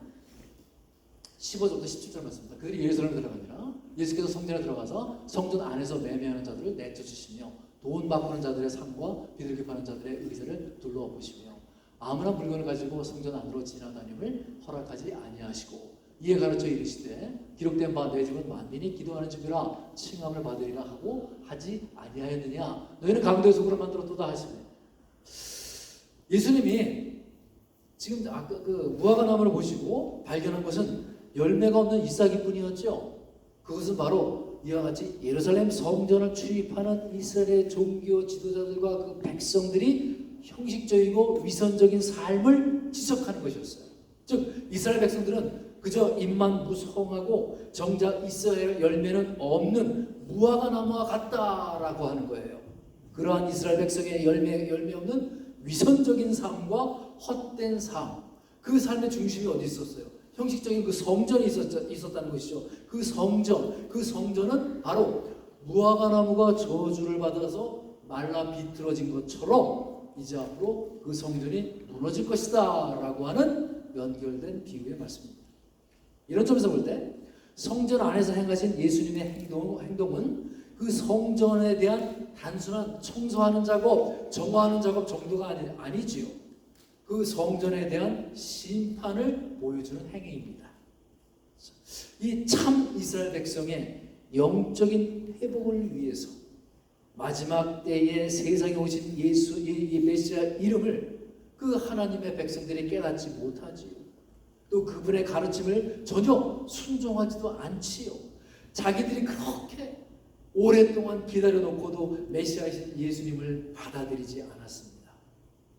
Speaker 1: 15절부터 17절 말씀입니다. 그들이 예루살렘에 들어가니라 예수께서 성전에 들어가서 성전 안에서 매매하는 자들을 내쫓으시며 돈 바꾸는 자들의 상과 비둘기 파는 자들의 의자를 둘러엎으시며 아무나 물건을 가지고 성전 안으로 지나다님을 허락하지 아니하시고 이에 가르쳐 이르시되 기록된 바 내 집은 만민이 기도하는 집이라 칭함을 받으리라 하고 하지 아니하였느냐. 너희는 가운데 속으로 만들었도다 하시네. 예수님이 지금 아까 그 무화과 나무를 보시고 발견한 것은 열매가 없는 잎사귀뿐이었죠. 그것은 바로 이와 같이 예루살렘 성전을 출입하는 이스라엘의 종교 지도자들과 그 백성들이 형식적이고 위선적인 삶을 지적하는 것이었어요. 즉 이스라엘 백성들은 그저 입만 무성하고 정작 있어야 할 열매는 없는 무화과 나무와 같다라고 하는 거예요. 그러한 이스라엘 백성의 열매 없는 위선적인 삶과 헛된 삶, 그 삶의 중심이 어디 있었어요? 형식적인 그 성전이 있었다는 것이죠. 그 성전은 바로 무화과 나무가 저주를 받아서 말라 비틀어진 것처럼 이제 앞으로 그 성전이 무너질 것이다 라고 하는 연결된 비유의 말씀입니다. 이런 점에서 볼 때 성전 안에서 행하신 예수님의 행동은 그 성전에 대한 단순한 청소하는 작업, 정화하는 작업 정도가 아니지요. 그 성전에 대한 심판을 보여주는 행위입니다. 이 참 이스라엘 백성의 영적인 회복을 위해서 마지막 때에 세상에 오신 예수, 이 메시아 이름을 그 하나님의 백성들이 깨닫지 못하지요. 또 그분의 가르침을 전혀 순종하지도 않지요. 자기들이 그렇게 오랫동안 기다려놓고도 메시아이신 예수님을 받아들이지 않았습니다.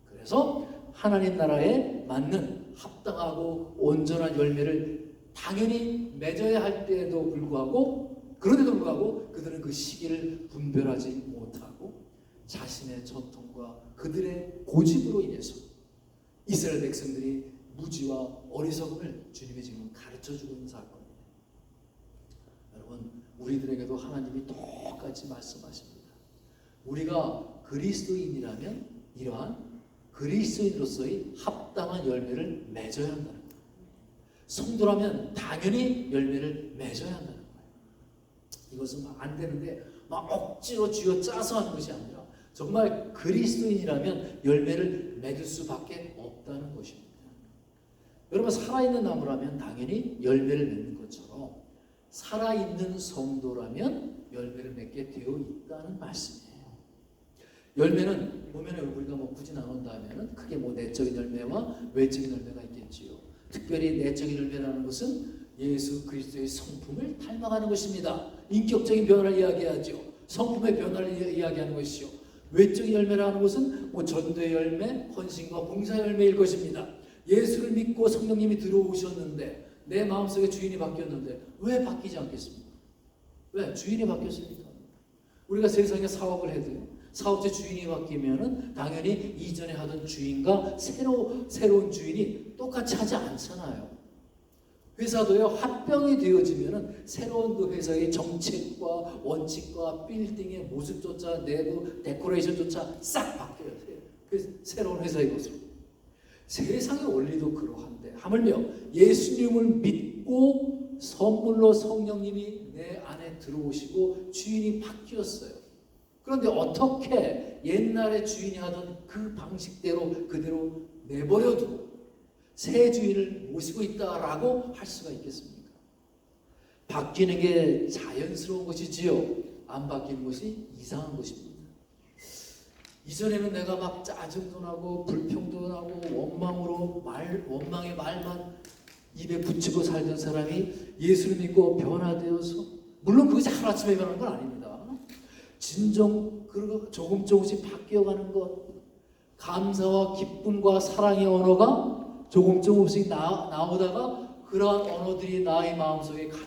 Speaker 1: 그래서 하나님 나라에 맞는 합당하고 온전한 열매를 당연히 맺어야 할 때에도 불구하고, 그런데도 불구하고 그들은 그 시기를 분별하지 못하고 자신의 전통과 그들의 고집으로 인해서 이스라엘 백성들이 무지와 어리석음을 주님이 지금 가르쳐주고 있는 사건입니다. 여러분, 우리들에게도 하나님이 똑같이 말씀하십니다. 우리가 그리스도인이라면 이러한 그리스도인으로서의 합당한 열매를 맺어야 한다는 거예요. 성도라면 당연히 열매를 맺어야 한다는 거예요. 이것은 안 되는데 막 억지로 쥐어짜서 하는 것이 아니라 정말 그리스도인이라면 열매를 맺을 수밖에 없다는 것입니다. 여러분, 살아있는 나무라면 당연히 열매를 맺는 것처럼 살아있는 성도라면 열매를 맺게 되어 있다는 말씀이에요. 열매는 보면 우리가 굳이 나눈다면 크게 내적인 열매와 외적인 열매가 있겠지요. 특별히 내적인 열매라는 것은 예수 그리스도의 성품을 닮아가는 것입니다. 인격적인 변화를 이야기하죠. 성품의 변화를 이야기하는 것이죠. 외적인 열매라는 것은 전도의 열매, 헌신과 봉사 열매일 것입니다. 예수를 믿고 성령님이 들어오셨는데 내 마음속에 주인이 바뀌었는데 왜 바뀌지 않겠습니까? 왜? 주인이 바뀌었으니까. 우리가 세상에 사업을 해도요, 사업체 주인이 바뀌면은 당연히 이전에 하던 주인과 새로운 주인이 똑같이 하지 않잖아요. 회사도요, 합병이 되어지면은 새로운 그 회사의 정책과 원칙과 빌딩의 모습조차 내부 데코레이션조차 싹 바뀌어야 돼요. 그 새로운 회사의 것으로. 세상의 원리도 그러한데 하물며 예수님을 믿고 선물로 성령님이 내 안에 들어오시고 주인이 바뀌었어요. 그런데 어떻게 옛날에 주인이 하던 그 방식대로 그대로 내버려두고 새 주인을 모시고 있다라고 할 수가 있겠습니까? 바뀌는 게 자연스러운 것이지요. 안 바뀌는 것이 이상한 것입니다. 이전에는 내가 막 짜증도 나고 불평도 나고 원망의 말만 입에 붙이고 살던 사람이 예수를 믿고 변화되어서, 물론 그것이 하루아침에 변하는 건 아닙니다. 진정 그리고 조금씩 바뀌어가는 것, 감사와 기쁨과 사랑의 언어가 조금씩 나오다가 그러한 언어들이 나의 마음속에 가득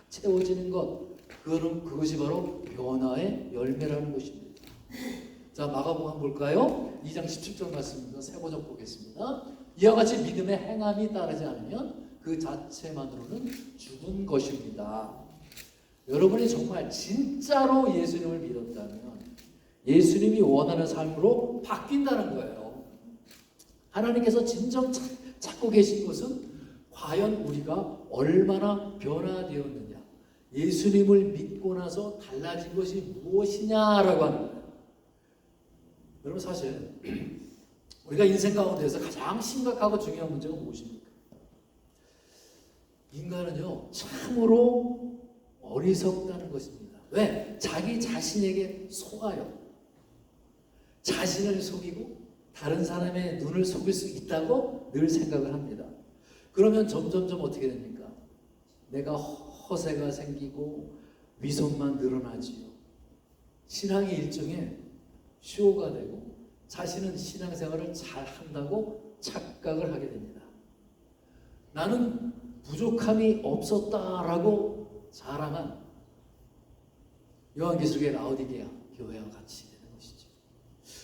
Speaker 1: 채워지는 것, 그것이 바로 변화의 열매라는 것입니다. 자, 마가복음 한번 볼까요? 2장 17절 말씀입니다. 세 번역 보겠습니다. 이와 같이 믿음의 행함이 따르지 않으면 그 자체만으로는 죽은 것입니다. 여러분이 정말 진짜로 예수님을 믿었다면 예수님이 원하는 삶으로 바뀐다는 거예요. 하나님께서 진정 찾고 계신 것은 과연 우리가 얼마나 변화되었느냐, 예수님을 믿고 나서 달라진 것이 무엇이냐라고 하는 거예요. 여러분, 사실 우리가 인생 가운데서 가장 심각하고 중요한 문제가 무엇입니까? 인간은요, 참으로 어리석다는 것입니다. 왜? 자기 자신에게 속아요. 자신을 속이고 다른 사람의 눈을 속일 수 있다고 늘 생각을 합니다. 그러면 점점점 어떻게 됩니까? 내가 허세가 생기고 위선만 늘어나지요. 신앙의 일종의 쇼가 되고 자신은 신앙생활을 잘 한다고 착각을 하게 됩니다. 나는 부족함이 없었다라고 자랑한 요한계시록의 라오디게아 교회와 같이 되는 것이죠.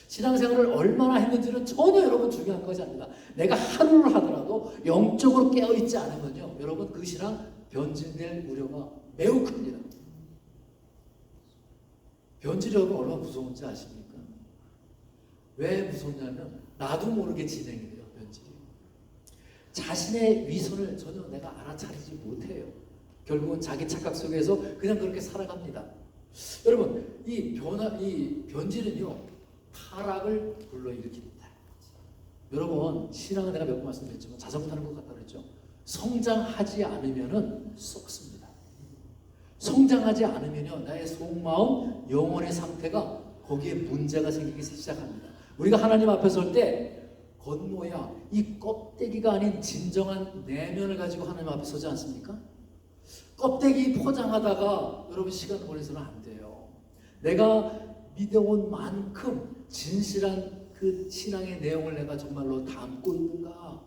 Speaker 1: 신앙생활을 얼마나 했는지는 전혀 여러분 중요한 것이 아닙니다. 내가 하루를 하더라도 영적으로 깨어있지 않으면요, 여러분 그 신앙 변질될 우려가 매우 큽니다. 변질이 여러분 얼마나 무서운지 아십니까? 왜 무섭냐면 나도 모르게 진행이 돼요. 변질이. 자신의 위선을 전혀 내가 알아차리지 못해요. 결국은 자기 착각 속에서 그냥 그렇게 살아갑니다. 여러분, 이 변질은요, 타락을 불러일으킵니다. 여러분, 신앙은 내가 몇 번 말씀드렸지만 자전거 타는 것 같다 그랬죠. 성장하지 않으면은 썩습니다. 성장하지 않으면요, 나의 속마음, 영혼의 상태가 거기에 문제가 생기기 시작합니다. 우리가 하나님 앞에 설 때 겉모야, 이 껍데기가 아닌 진정한 내면을 가지고 하나님 앞에 서지 않습니까? 껍데기 포장하다가 여러분 시간 보내서는 안 돼요. 내가 믿어온 만큼 진실한 그 신앙의 내용을 내가 정말로 담고 있는가?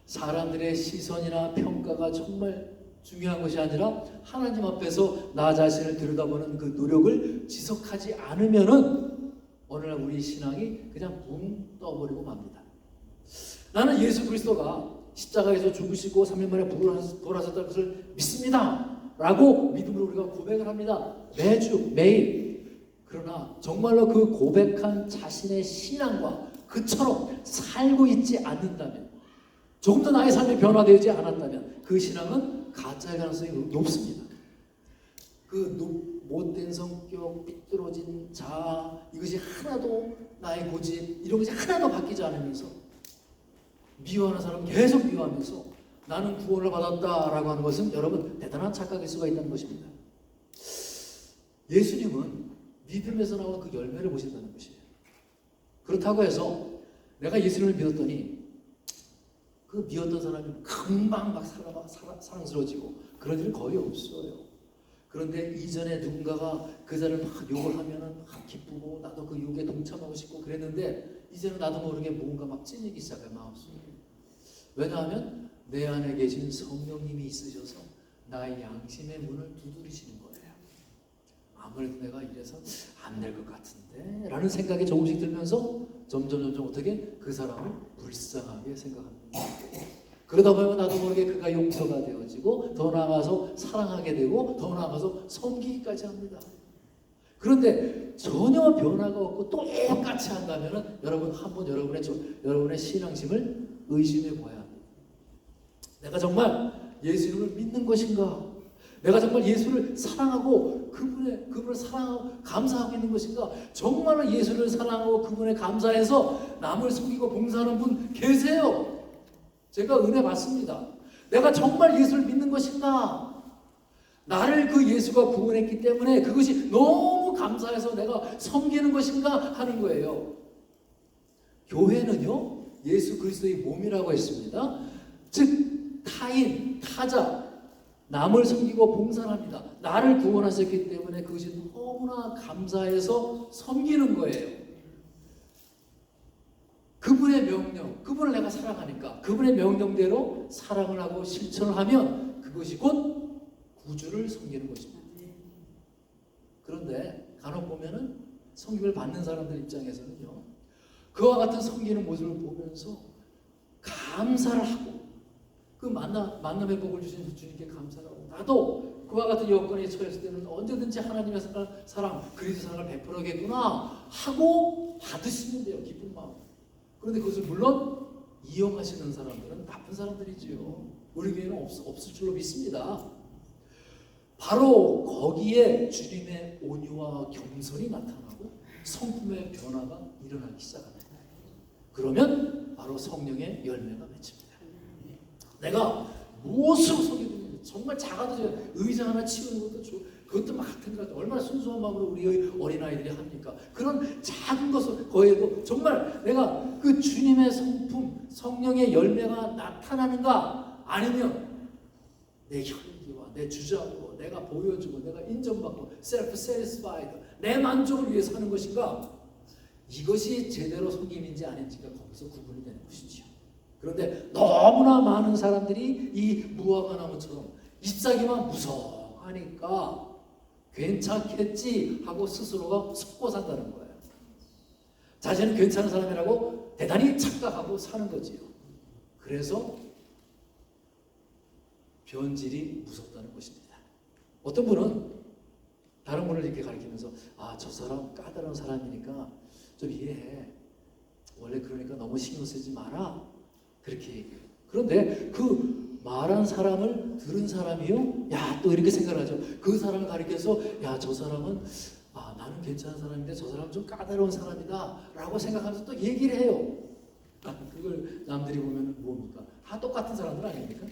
Speaker 1: 사람들의 시선이나 평가가 정말 중요한 것이 아니라 하나님 앞에서 나 자신을 들여다보는 그 노력을 지속하지 않으면은 어느 날 우리 신앙이 그냥 붕 떠버리고 맙니다. 나는 예수 그리스도가 십자가에서 죽으시고 3일 만에 부활하셨다는 것을 믿습니다 라고 믿음으로 우리가 고백을 합니다. 매주 매일. 그러나 정말로 그 고백한 자신의 신앙과 그처럼 살고 있지 않는다면, 조금 더 나의 삶이 변화되지 않았다면 그 신앙은 가짜일 가능성이 높습니다. 그 못된 성격, 삐뚤어진 자아, 이것이 하나도, 나의 고집, 이런 것이 하나도 바뀌지 않으면서 미워하는 사람 계속 미워하면서 나는 구원을 받았다라고 하는 것은 여러분 대단한 착각일 수가 있다는 것입니다. 예수님은 믿음에서 나오는 그 열매를 보신다는 것이에요. 그렇다고 해서 내가 예수님을 믿었더니 그 미웠던 사람이 금방 막 사랑스러워지고 그런 일은 거의 없어요. 그런데 이전에 누군가가 그 사람을 막 욕을 하면은 막 기쁘고 나도 그 욕에 동참하고 싶고 그랬는데 이제는 나도 모르게 뭔가 막 찔리기 시작해요, 마음속에. 왜냐하면 내 안에 계신 성령님이 있으셔서 나의 양심의 문을 두드리시는 거예요. 아무래도 내가 이래서 안 될 것 같은데 라는 생각이 조금씩 들면서 점점 어떻게 그 사람을 불쌍하게 생각합니다. 그러다 보면 나도 모르게 그가 용서가 되어지고 더 나아가서 사랑하게 되고 더 나아가서 섬기기까지 합니다. 그런데 전혀 변화가 없고 똑같이 한다면 여러분 한번 여러분의 신앙심을 의심해 보아야 합니다. 내가 정말 예수님을 믿는 것인가? 내가 정말 예수를 사랑하고 그분을 사랑하고 감사하고 있는 것인가? 정말로 예수를 사랑하고 그분에 감사해서 남을 속이고 봉사하는 분 계세요. 제가 은혜 받습니다. 내가 정말 예수를 믿는 것인가? 나를 그 예수가 구원했기 때문에 그것이 너무 감사해서 내가 섬기는 것인가 하는 거예요. 교회는요, 예수 그리스도의 몸이라고 했습니다. 즉 타인, 타자, 남을 섬기고 봉사합니다. 나를 구원하셨기 때문에 그것이 너무나 감사해서 섬기는 거예요. 그분의 명령, 그분을 내가 사랑하니까 그분의 명령대로 사랑을 하고 실천을 하면 그것이 곧 구주를 섬기는 것입니다. 그런데 간혹 보면은 섬김을 받는 사람들 입장에서는요, 그와 같은 섬기는 모습을 보면서 감사를 하고 그 만남의 복을 주신 주님께 감사를 하고, 나도 그와 같은 여건에 처했을 때는 언제든지 하나님의 사랑, 그리스도 사랑을 베풀어야겠구나 하고 받으시면 돼요, 기쁜 마음. 그런데 그것을 물론 이용하시는 사람들은 나쁜 사람들이지요. 우리 교회는 없을 줄로 믿습니다. 바로 거기에 주님의 온유와 겸손이 나타나고 성품의 변화가 일어나기 시작합니다. 그러면 바로 성령의 열매가 맺힙니다. 내가 무엇으로 속이든 정말 작아도 의자 하나 치우는 것도 그것도 마찬가지로 얼마나 순수한 마음으로 우리 어린아이들이 합니까? 그런 작은 것을 거에도 정말 내가 그 주님의 성품, 성령의 열매가 나타나는가, 아니면 내 혈기와 내 주장으로 내가 보여주고 내가 인정받고 self-satisfied, 내 만족을 위해 사는 것인가, 이것이 제대로 섬김인지 아닌지가 거기서 구분이 되는 것이지요. 그런데 너무나 많은 사람들이 이 무화과 나무처럼 잎사귀만 무성하니까 괜찮겠지 하고 스스로가 속고 산다는 거예요. 자신은 괜찮은 사람이라고 대단히 착각하고 사는 거지요. 그래서 변질이 무섭다는 것입니다. 어떤 분은 다른 분을 이렇게 가리키면서 저 사람 까다로운 사람이니까 좀 이해해. 원래 그러니까 너무 신경 쓰지 마라. 그렇게 얘기해요. 그런데 그 말한 사람을 들은 사람이요, 또 이렇게 생각하죠. 그 사람을 가리켜서 저 사람은 나는 괜찮은 사람인데 저 사람은 좀 까다로운 사람이다 라고 생각하면서 또 얘기를 해요. 그걸 남들이 보면 뭡니까? 다 똑같은 사람들 아닙니까?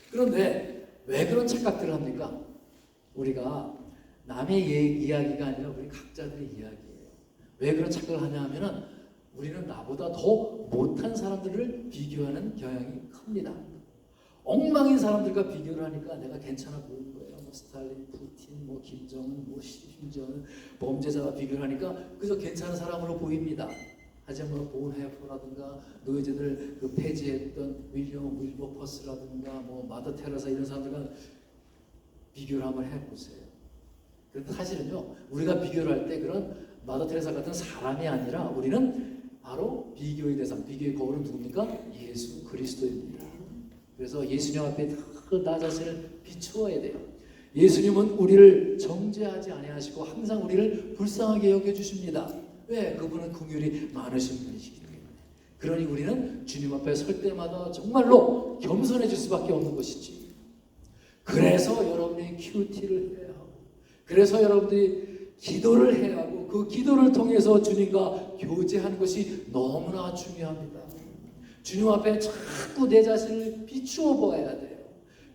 Speaker 1: 그런데 왜 그런 착각들을 합니까? 우리가 남의 이야기가 아니라 우리 각자들의 이야기예요. 왜 그런 착각을 하냐 하면은 우리는 나보다 더 못한 사람들을 비교하는 경향이 큽니다. 엉망인 사람들과 비교를 하니까 내가 괜찮아 보이는 거예요. 스탈린, 푸틴, 김정은, 심지어는 범죄자와 비교를 하니까 그저 괜찮은 사람으로 보입니다. 하지만 본헤퍼라든가 노예제들 폐지했던 윌리엄 윌버퍼스라든가 마더 테레사 이런 사람들과 비교를 한번 해보세요. 그런데 사실은요, 우리가 비교를 할 때 그런 마더 테레사 같은 사람이 아니라 우리는 바로 비교의 대상, 비교의 거울은 누굽니까? 예수 그리스도입니다. 그래서 예수님 앞에 나 자신을 비추어야 돼요. 예수님은 우리를 정죄하지 아니하시고 항상 우리를 불쌍하게 여겨주십니다. 왜? 그분은 긍휼이 많으신 분이시기 때문에. 그러니 우리는 주님 앞에 설 때마다 정말로 겸손해질 수밖에 없는 것이지. 그래서 여러분이 큐티를 해야 하고, 그래서 여러분들이 기도를 해야 하고, 그 기도를 통해서 주님과 교제하는 것이 너무나 중요합니다. 주님 앞에 자꾸 내 자신을 비추어 보아야 돼요.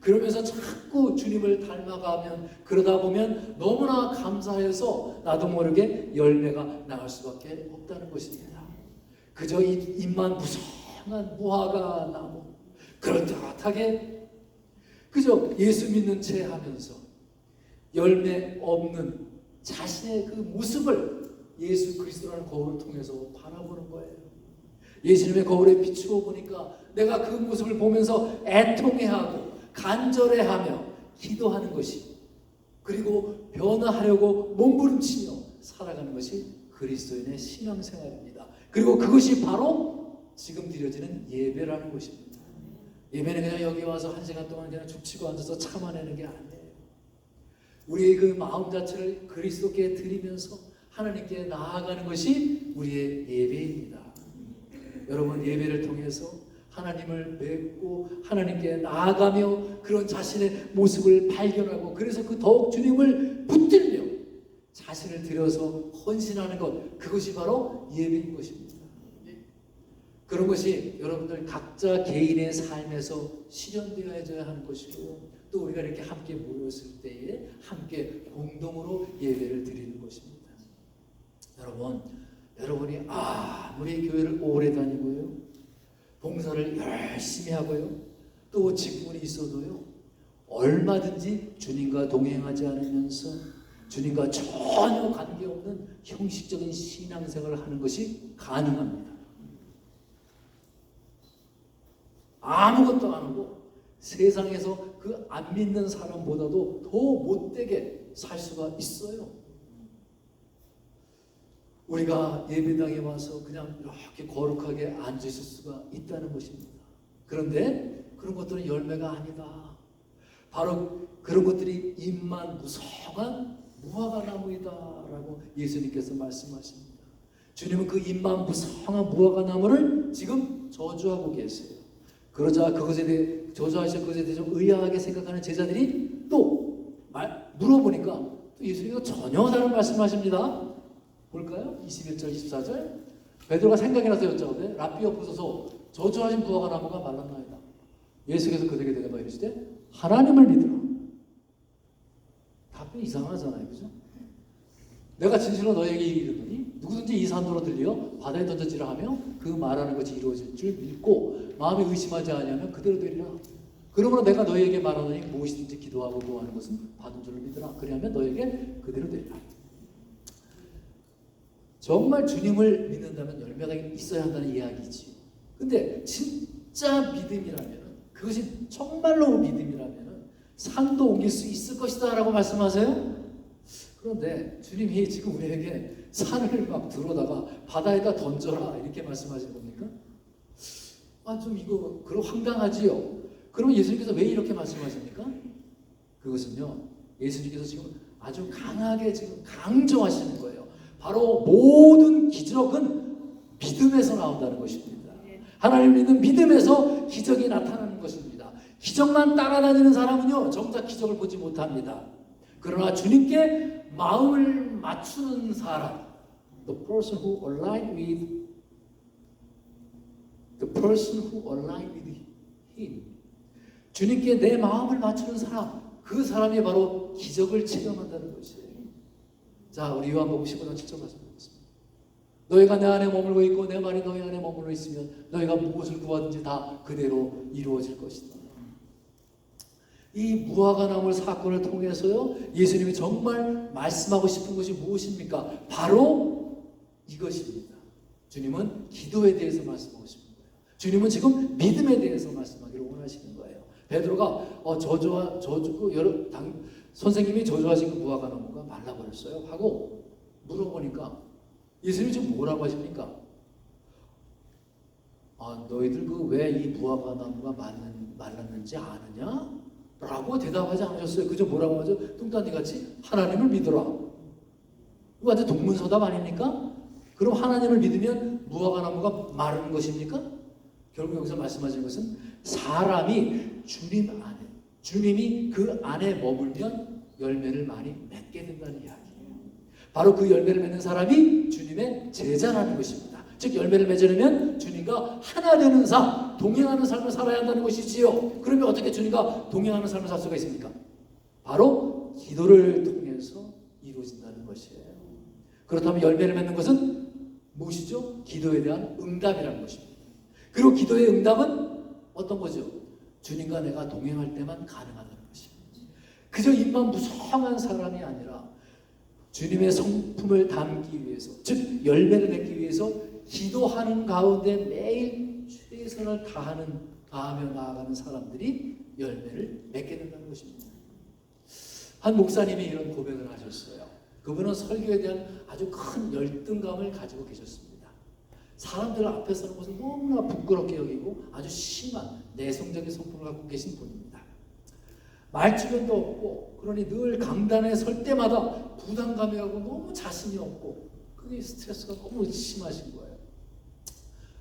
Speaker 1: 그러면서 자꾸 주님을 닮아가면, 그러다 보면 너무나 감사해서 나도 모르게 열매가 나올 수밖에 없다는 것입니다. 그저 잎만 무성한 무화과 나무 그렇듯하게 그저 예수 믿는 채 하면서 열매 없는 자신의 그 모습을 예수 그리스도라는 거울을 통해서 바라보는 거예요. 예수님의 거울에 비추어 보니까 내가 그 모습을 보면서 애통해하고 간절해하며 기도하는 것이, 그리고 변화하려고 몸부림치며 살아가는 것이 그리스도인의 신앙생활입니다. 그리고 그것이 바로 지금 드려지는 예배라는 것입니다. 예배는 그냥 여기 와서 1시간 동안 그냥 죽치고 앉아서 참아내는 게 아니에요. 우리의 그 마음 자체를 그리스도께 드리면서 하나님께 나아가는 것이 우리의 예배입니다. 여러분, 예배를 통해서 하나님을 뵙고 하나님께 나아가며 그런 자신의 모습을 발견하고, 그래서 그 더욱 주님을 붙들며 자신을 들여서 헌신하는 것, 그것이 바로 예배인 것입니다. 그런 것이 여러분들 각자 개인의 삶에서 실현되어야 하는 것이고, 또 우리가 이렇게 함께 모였을 때에 함께 공동으로 예배를 드리는 것입니다. 여러분이 아무리 교회를 오래 다니고요, 봉사를 열심히 하고요, 또 직분이 있어도요, 얼마든지 주님과 동행하지 않으면서 주님과 전혀 관계없는 형식적인 신앙생활을 하는 것이 가능합니다. 아무것도 안 하고 세상에서 그 안 믿는 사람보다도 더 못되게 살 수가 있어요. 우리가 예배당에 와서 그냥 이렇게 거룩하게 앉아 있을 수가 있다는 것입니다. 그런데 그런 것들은 열매가 아니다. 바로 그런 것들이 잎만 무성한 무화과나무이다라고 예수님께서 말씀하십니다. 주님은 그 잎만 무성한 무화과나무를 지금 저주하고 계세요. 그러자 그것에 대해 저주하신 것에 대해 좀 의아하게 생각하는 제자들이 또 물어보니까 또 예수님께서 전혀 다른 말씀하십니다. 볼까요? 21절 24절 베드로가 생각이 나서 여쭤보되 랍비 없어서 저주하신 무화과나무가 말랐나이다. 예수께서 그들에게 대답하여 이르시되 하나님을 믿으라. 답변이 이상하잖아요, 그죠? 내가 진실로 너에게 이르노니 누구든지 이 산도로 들려 바다에 던져지라 하며 그 말하는 것이 이루어질 줄 믿고 마음에 의심하지 아니하면 그대로 되리라. 그러므로 내가 너에게 말하노니 무엇이든지 기도하고 구하는 것은 받은 줄을 믿으라. 그리하면 너에게 그대로 되리라. 정말 주님을 믿는다면 열매가 있어야 한다는 이야기지요. 근데 진짜 믿음이라면, 그것이 정말로 믿음이라면 산도 옮길 수 있을 것이다 라고 말씀하세요. 그런데 주님이 지금 우리에게 산을 막 들어다가 바다에다 던져라 이렇게 말씀하시는 겁니까? 좀 이거 그럼 황당하지요. 그러면 예수님께서 왜 이렇게 말씀하십니까? 그것은요, 예수님께서 지금 아주 강하게 지금 강조하시는 거예요. 바로 모든 기적은 믿음에서 나온다는 것입니다. 하나님을 믿는 믿음에서 기적이 나타나는 것입니다. 기적만 따라다니는 사람은요, 정작 기적을 보지 못합니다. 그러나 주님께 마음을 맞추는 사람, the person who align with him, 주님께 내 마음을 맞추는 사람, 그 사람이 바로 기적을 체험한다는 것이에요. 자, 우리 요한복음 15장 7절 말씀 보겠습니다. 너희가 내 안에 머물고 있고 내 말이 너희 안에 머물러 있으면 너희가 무엇을 구하든지 다 그대로 이루어질 것이다. 이 무화과나무 사건을 통해서요, 예수님이 정말 말씀하고 싶은 것이 무엇입니까? 바로 이것입니다. 주님은 기도에 대해서 말씀하고 싶은 거예요. 주님은 지금 믿음에 대해서 말씀하기를 원하시는 거예요. 베드로가 선생님이 저주하신 그 무화과나무가 말라버렸어요 하고 물어보니까 예수님이 지금 뭐라고 하십니까? 너희들 왜 이 무화과나무가 말랐는지 아느냐? 라고 대답하지 않으셨어요. 그저 뭐라고 하죠? 뚱딴지같이 하나님을 믿어라. 이거 완전 동문서답 아닙니까? 그럼 하나님을 믿으면 무화과나무가 마르는 것입니까? 결국 여기서 말씀하시는 것은 사람이 주님 안에, 주님이 그 안에 머물면 열매를 많이 맺게 된다는 이야기예요. 바로 그 열매를 맺는 사람이 주님의 제자라는 것입니다. 즉 열매를 맺으려면 주님과 하나 되는 삶, 동행하는 삶을 살아야 한다는 것이지요. 그러면 어떻게 주님과 동행하는 삶을 살 수가 있습니까? 바로 기도를 통해서 이루어진다는 것이에요. 그렇다면 열매를 맺는 것은 무엇이죠? 기도에 대한 응답이라는 것입니다. 그리고 기도의 응답은 어떤 거죠? 주님과 내가 동행할 때만 가능하다는 것입니다. 그저 입만 무성한 사람이 아니라 주님의 성품을 담기 위해서, 즉 열매를 맺기 위해서 기도하는 가운데 매일 최선을 다하며 나아가는 사람들이 열매를 맺게 된다는 것입니다. 한 목사님이 이런 고백을 하셨어요. 그분은 설교에 대한 아주 큰 열등감을 가지고 계셨습니다. 사람들 앞에 서는 것을 너무나 부끄럽게 여기고 아주 심한 내성적인 성품을 갖고 계신 분입니다. 말주변도 없고, 그러니 늘 강단에 설 때마다 부담감이 가고 너무 자신이 없고, 그게 스트레스가 너무 심하신 거예요.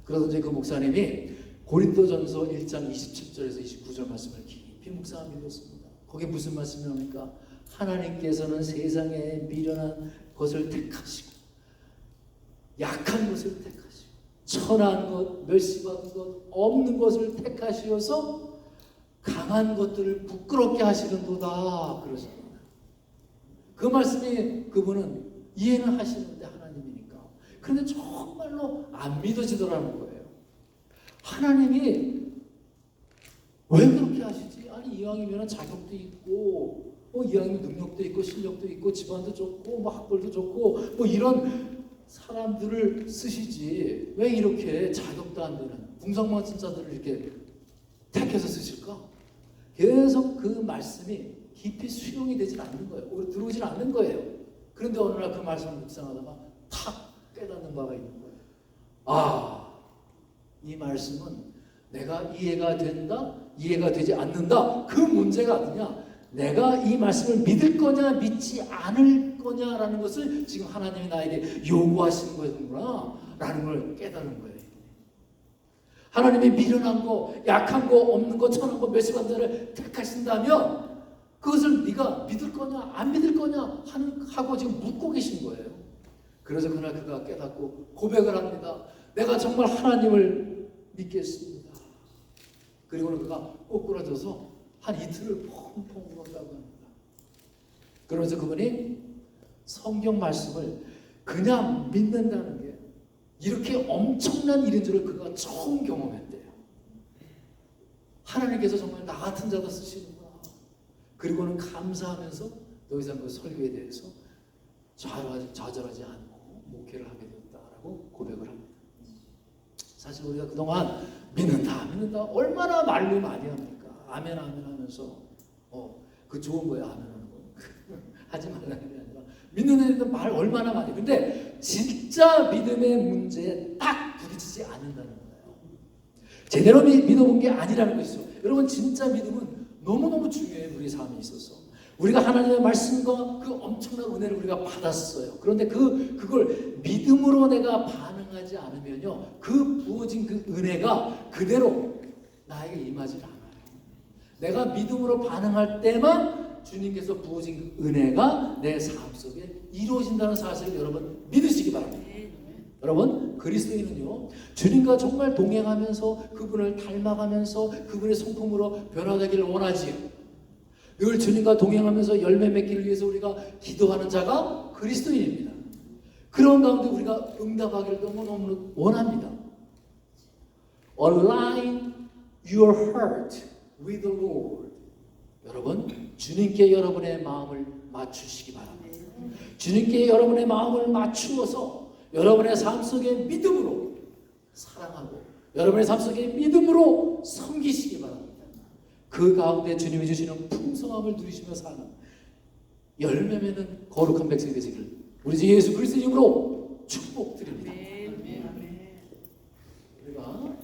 Speaker 1: 그래서 이제 그 목사님이 고린도전서 1장 27절에서 29절 말씀을 깊이 묵상하셨습니다. 거기 무슨 말씀이옵니까? 하나님께서는 세상에 미련한 것을 택하시고 약한 것을 택하시고 천한 것, 멸시받은 것, 없는 것을 택하시어서 강한 것들을 부끄럽게 하시는도다 그러잖아요. 그 말씀이 그분은 이해는 하시는데 하나님이니까. 그런데 정말로 안 믿어지더라는 거예요. 하나님이 왜 그렇게 하시지? 아니 이왕이면 자격도 있고 이왕이면 능력도 있고 실력도 있고 집안도 좋고 학벌도 좋고 이런 사람들을 쓰시지 왜 이렇게 자격도 안 되는 궁상맞은 자들을 이렇게 택해서 쓰실까? 계속 그 말씀이 깊이 수용이 되질 않는 거예요. 들어오질 않는 거예요. 그런데 어느 날 그 말씀을 묵상하다가 탁 깨닫는 바가 있는 거예요. 아, 이 말씀은 내가 이해가 된다, 이해가 되지 않는다. 그 문제가 아니냐. 내가 이 말씀을 믿을 거냐, 믿지 않을 거냐라는 것을 지금 하나님이 나에게 요구하시는 거구나 라는 걸 깨닫는 거예요. 하나님이 미련한 거, 약한 거, 없는 거, 천한 거, 몇십만 자를 택하신다면 그것을 네가 믿을 거냐, 안 믿을 거냐 하고 지금 묻고 계신 거예요. 그래서 그날 그가 깨닫고 고백을 합니다. 내가 정말 하나님을 믿겠습니다. 그리고는 그가 꼬꾸라져서 한 이틀을 펑펑 울었다고 합니다. 그러면서 그분이 성경 말씀을 그냥 믿는다는 게 이렇게 엄청난 일인 줄을 그가 처음 경험했대요. 하나님께서 정말 나 같은 자도 쓰시는구나. 그리고는 감사하면서 더 이상 그 설교에 대해서 좌절하지 않고 목회를 하게 되었다라고 고백을 합니다. 사실 우리가 그동안 믿는다 얼마나 말로 많이 합니까? 아멘 하면서 그 좋은 거예요. 아멘 하는 거 하지 말라는 게 아니라 믿는 애들도 말 얼마나 많이. 근데 진짜 믿음의 문제에 딱 부딪히지 않는다는 거예요. 제대로 믿어본 게 아니라는 것이죠. 여러분 진짜 믿음은 너무너무 중요해요. 우리 삶에 있어서 우리가 하나님의 말씀과 그 엄청난 은혜를 우리가 받았어요. 그런데 그걸 믿음으로 내가 반응하지 않으면요, 그 부어진 그 은혜가 그대로 나에게 임하지 않아요. 내가 믿음으로 반응할 때만 주님께서 부어진 그 은혜가 내 삶 속에 이루어진다는 사실을 여러분 믿으시기 바랍니다. 여러분 그리스도인은요, 주님과 정말 동행하면서 그분을 닮아가면서 그분의 성품으로 변화되기를 원하지요. 늘 주님과 동행하면서 열매 맺기를 위해서 우리가 기도하는 자가 그리스도인입니다. 그런 가운데 우리가 응답하기를 너무너무 원합니다. Align your heart with the Lord. 여러분 주님께 여러분의 마음을 맞추시기 바랍니다. 주님께 여러분의 마음을 맞추어서 여러분의 삶 속에 믿음으로 사랑하고 여러분의 삶 속에 믿음으로 섬기시기 바랍니다. 그 가운데 주님이 주시는 풍성함을 누리시며 사는 열매 맺는 거룩한 백성이 되시기를 우리 주 예수 그리스도 이름으로 축복드립니다. 우리가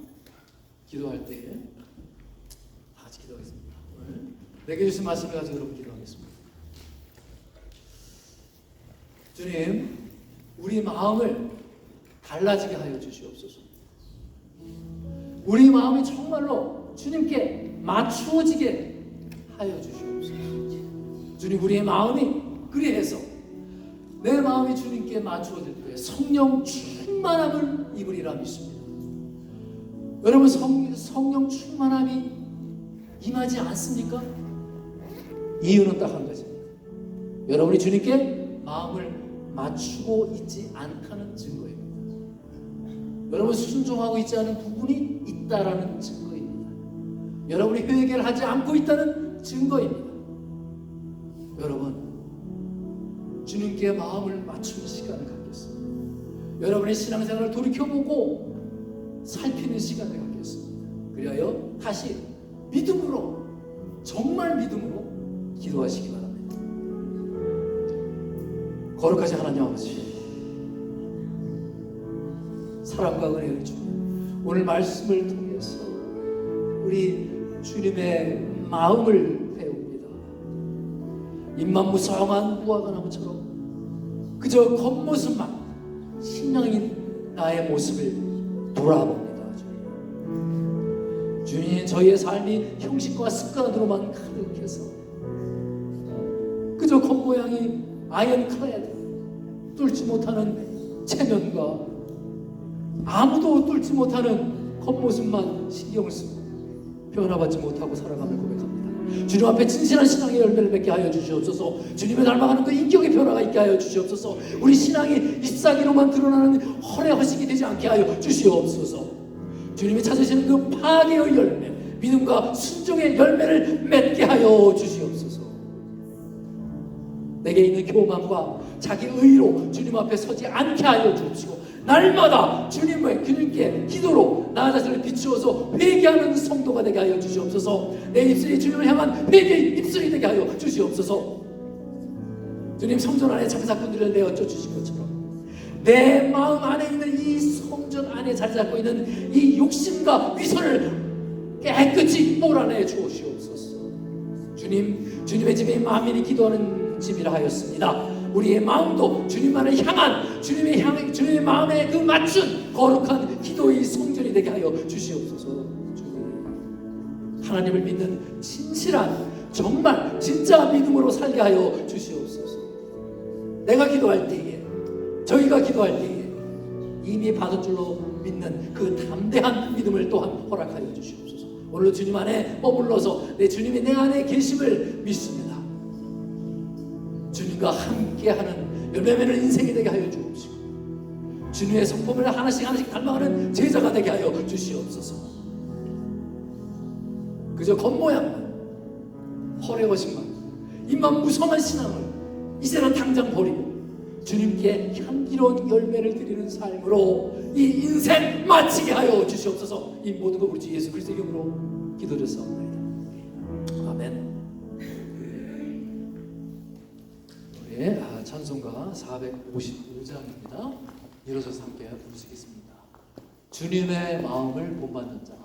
Speaker 1: 기도할 때 다 같이 기도하겠습니다. 내게 주신 말씀을 가지고 여러분 기도하겠습니다. 주님, 우리 마음을 달라지게 하여 주시옵소서. 우리 마음이 정말로 주님께 맞추어지게 하여 주시옵소서. 주님, 우리의 마음이 그리해서 내 마음이 주님께 맞추어질 때 성령 충만함을 입으리라 믿습니다. 여러분 성령 충만함이 임하지 않습니까? 이유는 딱 한 가지입니다. 여러분이 주님께 마음을 맞추고 있지 않다는 증거입니다. 여러분 순종하고 있지 않은 부분이 있다라는 증거입니다. 여러분이 회개를 하지 않고 있다는 증거입니다. 여러분 주님께 마음을 맞추는 시간을 갖겠습니다. 여러분의 신앙생활을 돌이켜보고 살피는 시간을 갖겠습니다. 그리하여 다시 믿음으로 정말 믿음으로 기도하시기 바랍니다. 거룩하신 하나님 아버지, 사랑과 은혜를 주님, 오늘 말씀을 통해서 우리 주님의 마음을 배웁니다. 입만 무성한 무화과나무처럼 그저 겉모습만 신령인 나의 모습을 돌아봅니다. 주님, 저희의 삶이 형식과 습관으로만 가득해서 그저 겉모양이 아이언클레드 뚫지 못하는 체면과 아무도 뚫지 못하는 겉모습만 신경을 쓰고 변화받지 못하고 살아감을 고백합니다. 주님 앞에 진실한 신앙의 열매를 맺게 하여 주시옵소서. 주님을 닮아가는 그 인격의 변화가 있게 하여 주시옵소서. 우리 신앙이 잎사귀로만 드러나는 허례허식이 되지 않게 하여 주시옵소서. 주님이 찾으시는 그 파괴의 열매, 믿음과 순종의 열매를 맺게 하여 주시옵소서. 내게 있는 교만과 자기 의로 주님 앞에 서지 않게 하여 주옵시고, 날마다 주님께 기도로 나 자신을 비추어서 회개하는 성도가 되게 하여 주시옵소서. 내 입술이 주님을 향한 회개의 입술이 되게 하여 주시옵소서. 주님, 성전 안에 장사꾼들을 내어줘 주신 것처럼 내 마음 안에 있는 이 성전 안에 자리 잡고 있는 이 욕심과 위선을 깨끗이 몰아내 주옵시옵소서. 주님, 주님의 집에 만민이 기도하는 집이라 하였습니다. 우리의 마음도 주님만을 향한 주님의 마음에 그 맞춘 거룩한 기도의 성전이 되게 하여 주시옵소서. 주님, 하나님을 믿는 진실한 정말 진짜 믿음으로 살게 하여 주시옵소서. 내가 기도할 때에, 저희가 기도할 때에 이미 받을 줄로 믿는 그 담대한 믿음을 또한 허락하여 주시옵소서. 오늘 주님 안에 머물러서 내 주님이 내 안에 계심을 믿습니다. 주님과 함께하는 열매맺는 인생이 되게 하여 주옵시고, 주님의 성품을 하나씩 닮아가는 제자가 되게 하여 주시옵소서. 그저 겉모양만, 허례허식만, 입만 무성한 신앙을 이제는 당장 버리고 주님께 향기로운 열매를 드리는 삶으로 이 인생 마치게 하여 주시옵소서. 이 모든 것 우리 주 예수 그리스도의 이름으로 기도드렸사옵나이다. 아멘. 네, 찬송가 455장입니다. 일어서서 함께 부르시겠습니다. 주님의 마음을 본받는 자.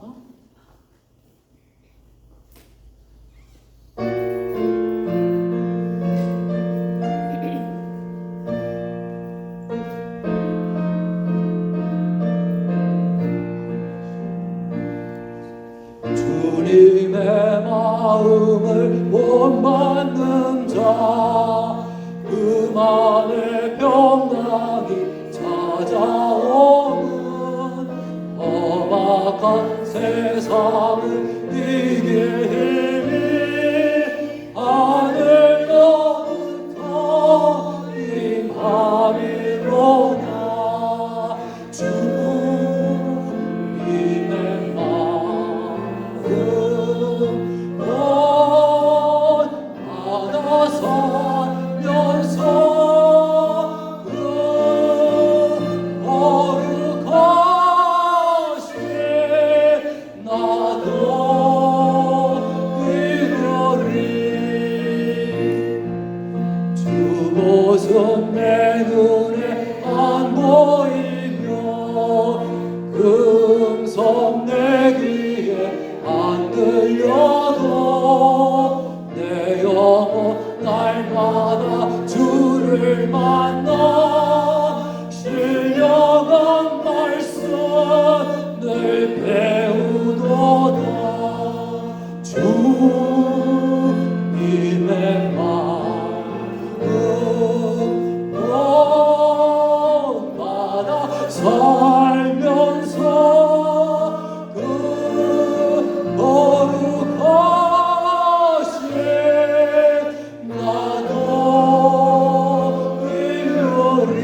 Speaker 2: 주님의 마음을 본받는 자, 그만의 평강이 찾아오는 험악한 세상을 이길 힘이 하늘 너부터 임함이로다. 주님의 마음 본받아 살면서 모습 내 눈에 안 보이며 음성 내 귀에 안 들려도 내 영혼 날마다 주를 만나 신령한 말씀 늘 배우도다. 주님의 받아 살면서 그 거룩하신 나도 이루리.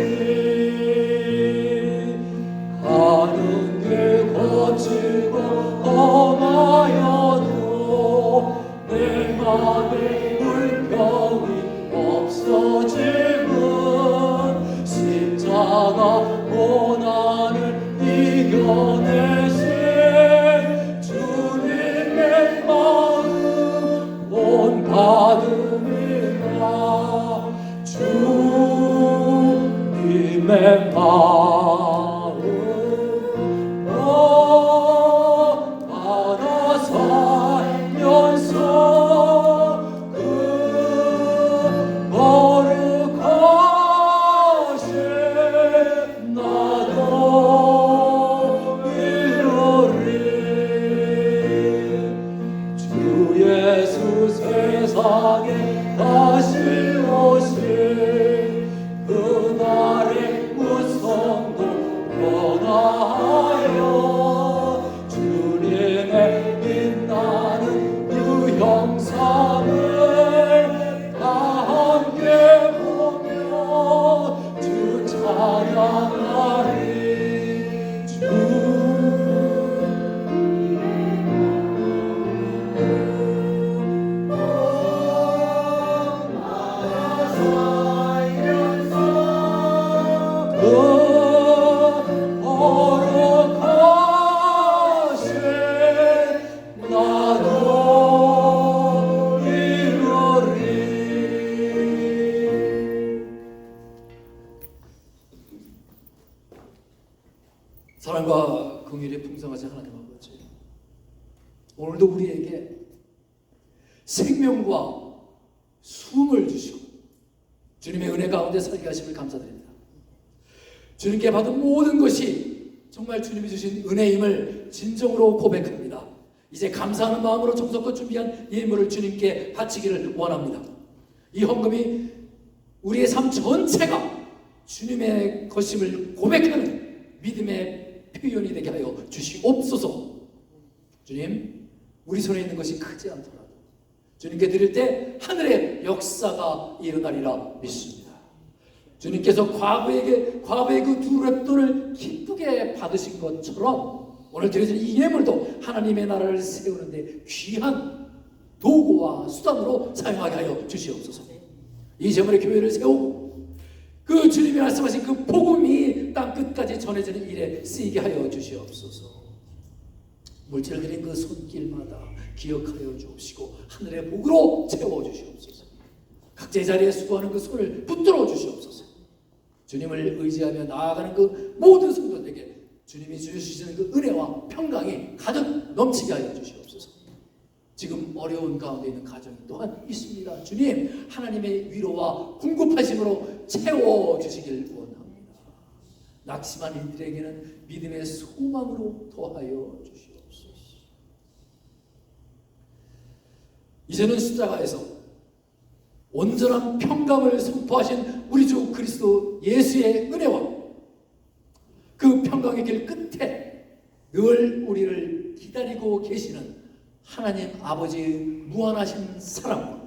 Speaker 2: 가는 길 거칠고 험하여도 내 맘에 불평이 없어지면 십자가 고난을 이겨내신 주님의 마음 본받음이라. 주님의 마음 본받아 살면서 그 거룩하신 나도
Speaker 1: 풍성하신 하나님 아버지, 오늘도 우리에게 생명과 숨을 주시고 주님의 은혜 가운데 살게 하심을 감사드립니다. 주님께 받은 모든 것이 정말 주님이 주신 은혜임을 진정으로 고백합니다. 이제 감사하는 마음으로 정성껏 준비한 예물을 주님께 바치기를 원합니다. 이 헌금이 우리의 삶 전체가 주님의 것임을 고백하는 믿음의 표현이 되게 하여 주시옵소서. 주님, 우리 손에 있는 것이 크지 않더라도 주님께 드릴 때 하늘의 역사가 일어나리라 믿습니다. 주님께서 과거의 그 두 랩돈을 기쁘게 받으신 것처럼 오늘 드려진 이 예물도 하나님의 나라를 세우는데 귀한 도구와 수단으로 사용하게 하여 주시옵소서. 이 제물의 교회를 세우고 그 주님이 말씀하신 그 복음이 땅 끝까지 전해지는 일에 쓰이게 하여 주시옵소서. 물질을 드린 그 손길마다 기억하여 주옵시고 하늘의 복으로 채워주시옵소서. 각자의 자리에 수고하는 그 손을 붙들어 주시옵소서. 주님을 의지하며 나아가는 그 모든 성도들에게 주님이 주시는 그 은혜와 평강이 가득 넘치게 하여 주시옵소서. 지금 어려운 가운데 있는 가정이 또한 있습니다. 주님, 하나님의 위로와 궁급하심으로 채워주시길 원합니다. 낙심한 이들에게는 믿음의 소망으로 더하여 주시옵소서. 이제는 십자가에서 온전한 평강을 선포하신 우리 주 그리스도 예수의 은혜와 그 평강의 길 끝에 늘 우리를 기다리고 계시는 하나님 아버지의 무한하신 사랑과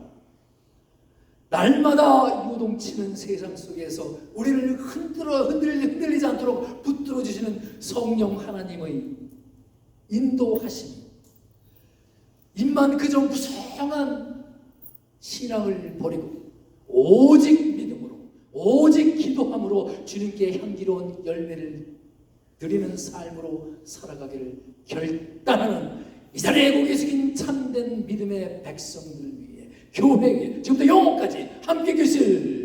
Speaker 1: 날마다 요동치는 세상 속에서 우리를 흔들리지 않도록 붙들어 주시는 성령 하나님의 인도하심, 입만 그저 무성한 신앙을 버리고 오직 믿음으로 오직 기도함으로 주님께 향기로운 열매를 드리는 삶으로 살아가기를 결단하는 이 자리에 고개 숙인 참된 믿음의 백성들 위해 교회 위에 지금부터 영원까지 함께 계실